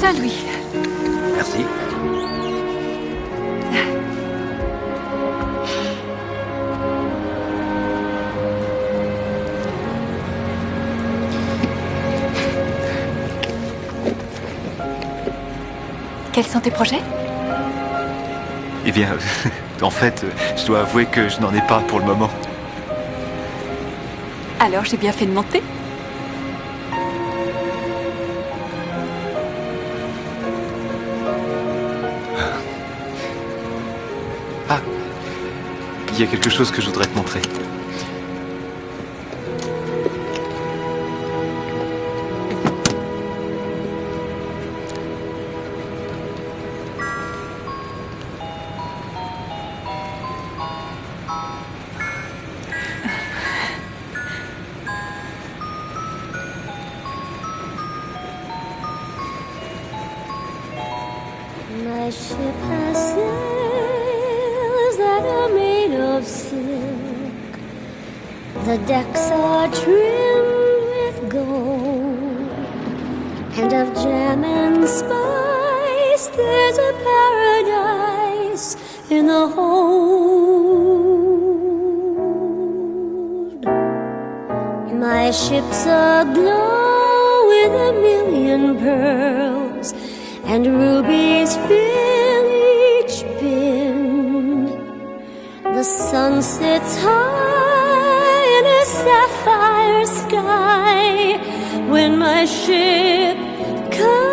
Saint-Louis. Merci. Quels sont tes projets? Eh bien, en fait, je dois avouer que je n'en ai pas pour le moment. Alors j'ai bien fait de monter. Ah, il y a quelque chose que je voudrais te montrer. My ship has sails that are made of silk, The decks are trimmed with gold, and of jam and spice there's a paradise in the hold. My ships aglow with a million pearls, and rubies fill each bin. The sun sits high in a sapphire sky when my ship comes